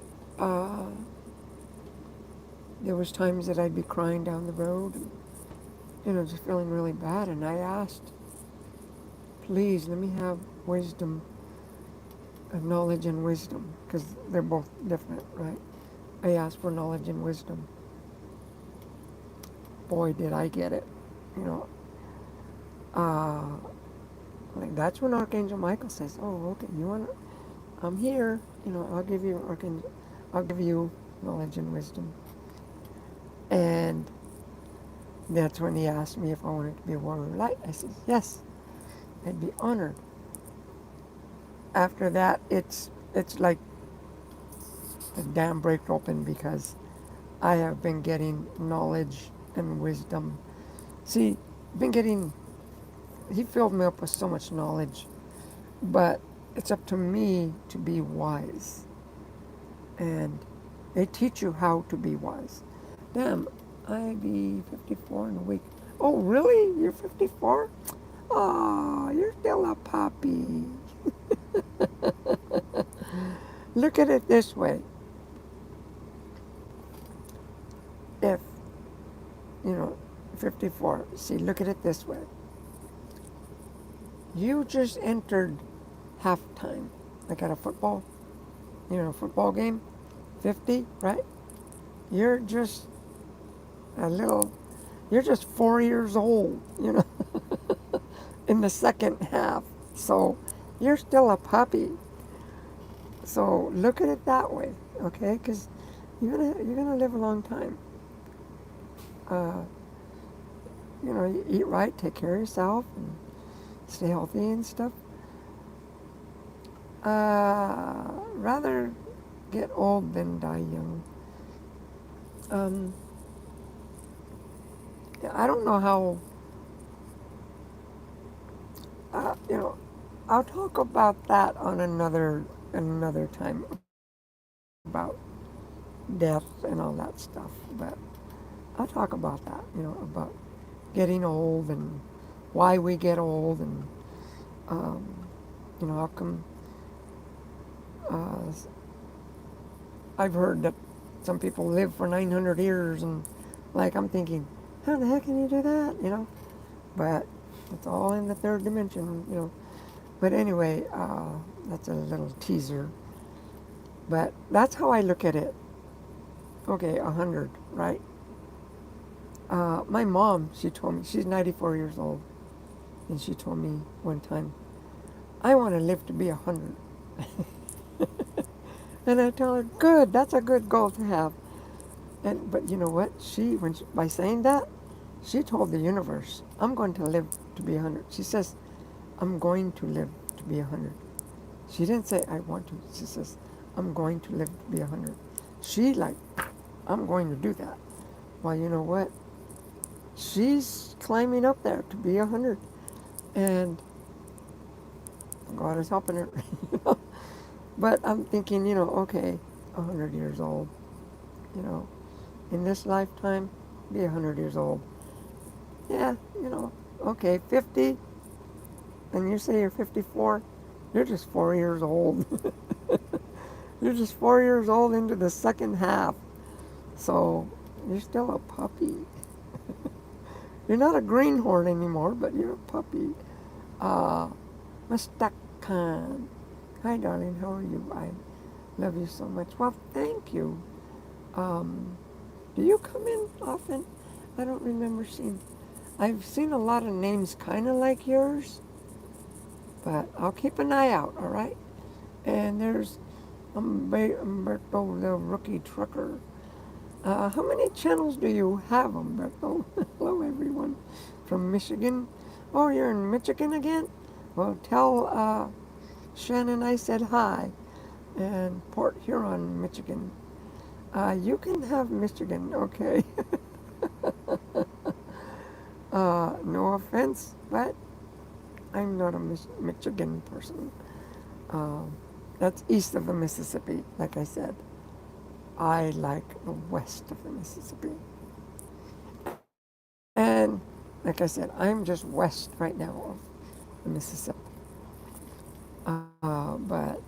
there was times that I'd be crying down the road, just feeling really bad. And I asked, please let me have wisdom, knowledge and wisdom, because they're both different, right? I asked for knowledge and wisdom. Boy, did I get it. You know, like that's when Archangel Michael says, "Oh, okay, you want? I'm here. I'll give you I'll give you knowledge and wisdom." And that's when he asked me if I wanted to be a warrior of light. I said, yes, I'd be honored. After that, it's like the dam break open because I have been getting knowledge and wisdom. See, he filled me up with so much knowledge, but it's up to me to be wise. And they teach you how to be wise. Damn, I be 54 in a week. Oh, really? You're 54? Oh, you're still a puppy. Look at it this way. If, you know, 54, see, look at it this way. You just entered halftime, like at a football game, 50, right? You're just you're just 4 years old, in the second half. So you're still a puppy. So look at it that way, okay? Because you're gonna live a long time. Uh, you eat right, take care of yourself, and stay healthy and stuff. Rather get old than die young. I don't know how. I'll talk about that on another time about death and all that stuff. But I'll talk about that. About getting old and why we get old and how come. Uh, I've heard that some people live for 900 years, and like I'm thinking, how the heck can you do that? But it's all in the third dimension. But anyway, that's a little teaser. But that's how I look at it. Okay, 100, right? My mom, she told me, she's 94 years old, and she told me one time, I want to live to be 100. And I tell her, good, that's a good goal to have. But you know what? By saying that, she told the universe, I'm going to live to be 100. She says, I'm going to live to be 100. She didn't say, I want to. She says, I'm going to live to be 100. She, like, I'm going to do that. Well, you know what? She's climbing up there to be 100, and God is helping her. you know? But I'm thinking, okay, 100 years old, you know, in this lifetime, be 100 years old. Yeah, okay, 50, and you say you're 54, you're just 4 years old. You're just 4 years old into the second half. So you're still a puppy. You're not a greenhorn anymore, but you're a puppy. Mr. Khan. Hi, darling. How are you? I love you so much. Well, thank you. Do you come in often? I don't remember seeing. I've seen a lot of names kind of like yours, but I'll keep an eye out, all right? And there's Umberto, the rookie trucker. How many channels do you have, Umberto? Hello, everyone from Michigan. Oh, you're in Michigan again? Well, tell Shannon I said hi. And Port Huron, Michigan. You can have Michigan, okay? No offense, but I'm not a Michigan person. Uh, that's east of the Mississippi, like I said. I like the west of the Mississippi. And like I said, I'm just west right now of the Mississippi. But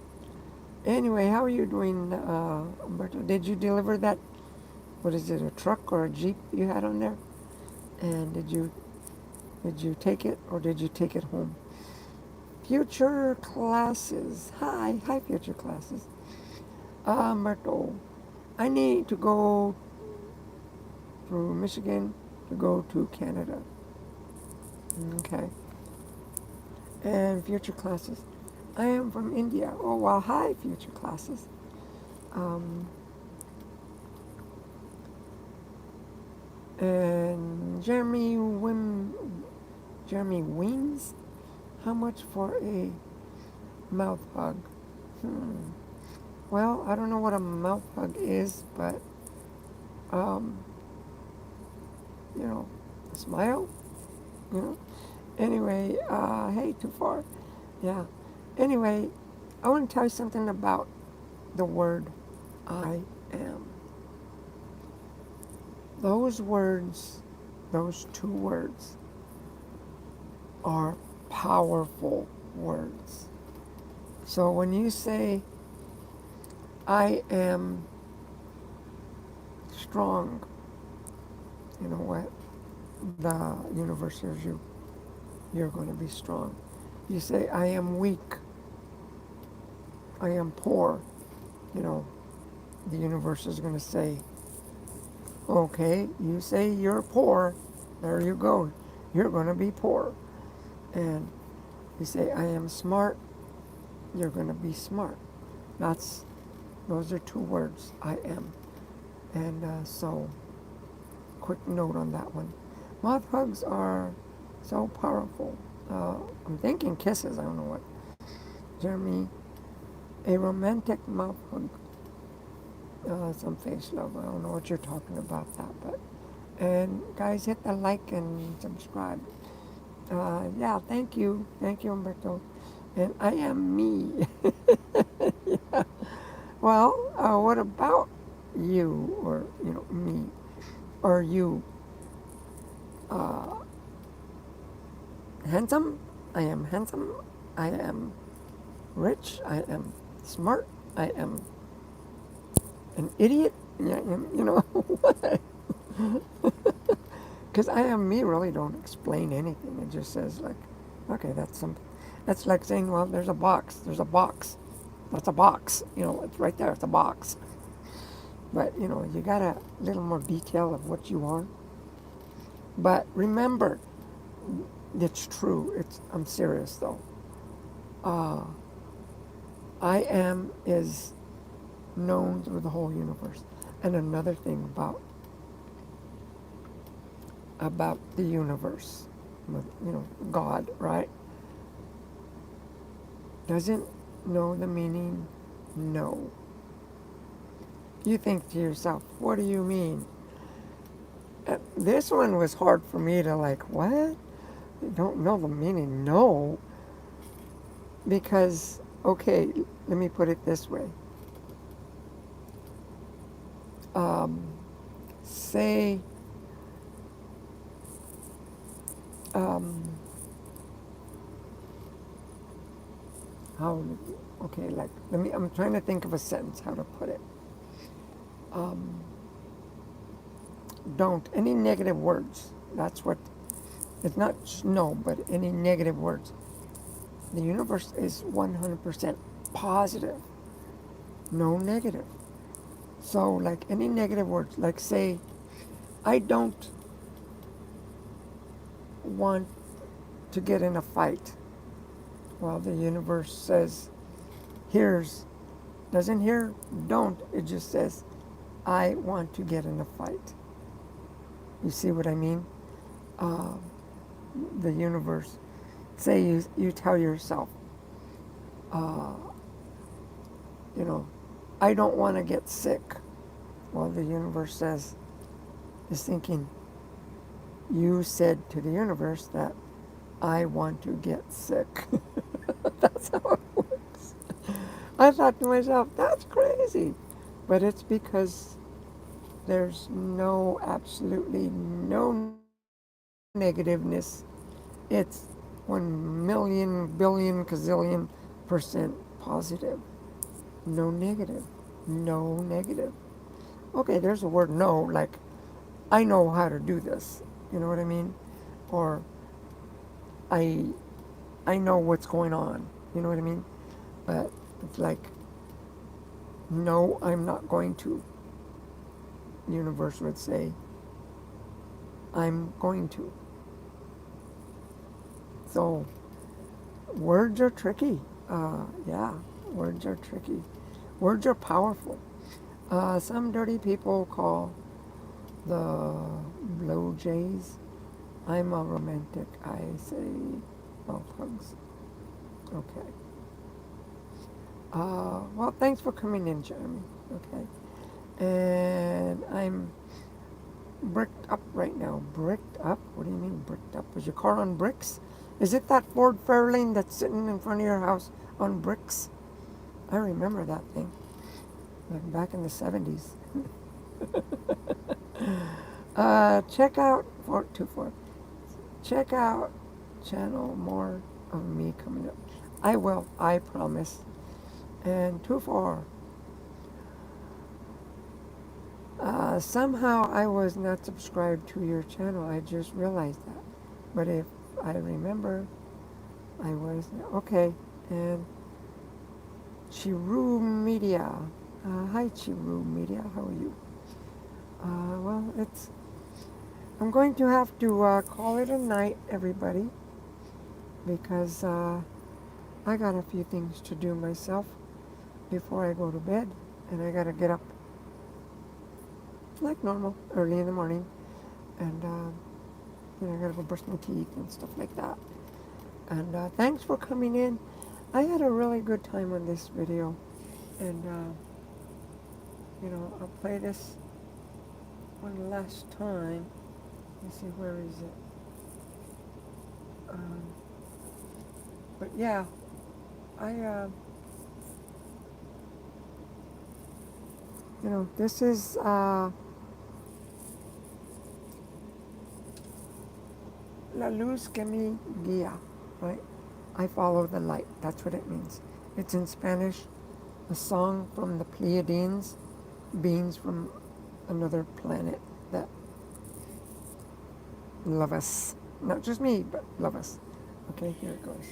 anyway, how are you doing, Umberto? Did you deliver that? What is it, a truck or a Jeep you had on there? And did you take it or did you take it home? Future classes. Hi, future classes. Umberto, I need to go through Michigan to go to Canada. Okay. And future classes. I am from India. Oh, well, hi, future classes. Um, and Jeremy Weems, how much for a mouth hug? Well, I don't know what a mouth hug is, but, um, smile, you know. Anyway, hey, too far. Yeah. Anyway, I want to tell you something about the word I am. Those words, those two words, are powerful words. So when you say, I am strong, you know what? The universe hears you. You're going to be strong. You say, I am weak. I am poor. The universe is going to say, okay, you say you're poor. There you go. You're going to be poor. And you say, I am smart. You're going to be smart. Those are two words, I am. And so, quick note on that one. Mouth hugs are so powerful. I'm thinking kisses, I don't know what. Jeremy, a romantic mouth hug. Some face love. I don't know what you're talking about that, but. And guys, hit the like and subscribe. Yeah, thank you. Thank you, Umberto. And I am me. Yeah. Well, what about you or, me? Are you uh, handsome? I am handsome. I am rich. I am smart. I am an idiot. Yeah, what? Because I am me really don't explain anything. It just says like, okay, that's like saying, well, there's a box. There's a box. That's a box. It's right there. It's a box. But, you got a little more detail of what you are. But remember, it's true. I'm serious though. I am is known through the whole universe. And another thing about the universe, God, right? Doesn't know the meaning? No. You think to yourself, what do you mean? This one was hard for me to like, what? You don't know the meaning? No. Because, okay, let me put it this way. Say, um, how, okay, like, I'm trying to think of a sentence, how to put it. Don't, any negative words. That's what, it's not just no, but any negative words. The universe is 100% positive, no negative. So, like any negative words, like say, I don't want to get in a fight. Well, the universe says, here's, doesn't hear, don't. It just says, I want to get in a fight. You see what I mean? Uh, the universe, say you tell yourself, uh, you know, I don't want to get sick. Well, the universe says, is thinking, you said to the universe that I want to get sick. That's how it works. I thought to myself, that's crazy. But it's because there's no, absolutely no negativeness. It's 1,000,000,000,000,000% positive. No negative. No negative. Okay, there's a word no, like, I know how to do this. You know what I mean? Or I I know what's going on. You know what I mean? But it's like, no, I'm not going to. The universe would say, I'm going to. So, words are tricky. Yeah, words are tricky. Words are powerful. Some dirty people call the blue jays. I'm a romantic. I say both hugs. Okay. Well, thanks for coming in, Jeremy. Okay. And I'm bricked up right now. Bricked up? What do you mean bricked up? Is your car on bricks? Is it that Ford Fairlane that's sitting in front of your house on bricks? I remember that thing. Like back in the 70s. Check out 424. Check out channel more of me coming up. I will, I promise. And 24. Somehow I was not subscribed to your channel. I just realized that. But if I remember, I was. Okay. And Chiru Media. Hi, Chiru Media. How are you? Well, I'm going to have to call it a night, everybody, because I got a few things to do myself before I go to bed, and I got to get up like normal, early in the morning, and I got to go brush my teeth and stuff like that. And thanks for coming in. I had a really good time on this video, and I'll play this one last time. Let's see, where is it? But yeah, this is La Luz Que Me Guia, right? I follow the light. That's what it means. It's in Spanish, a song from the Pleiadians, beings from another planet that love us. Not just me, but love us. Okay, here it goes.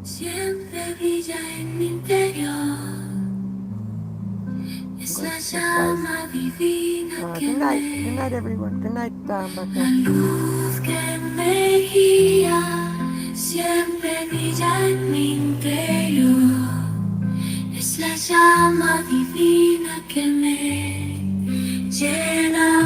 Siempre brilla en mi interior. Es la llama divina que good night. Good night, everyone. Good night, la luz que me guía. Siempre brilla en mi interior. Es la llama divina que me llena.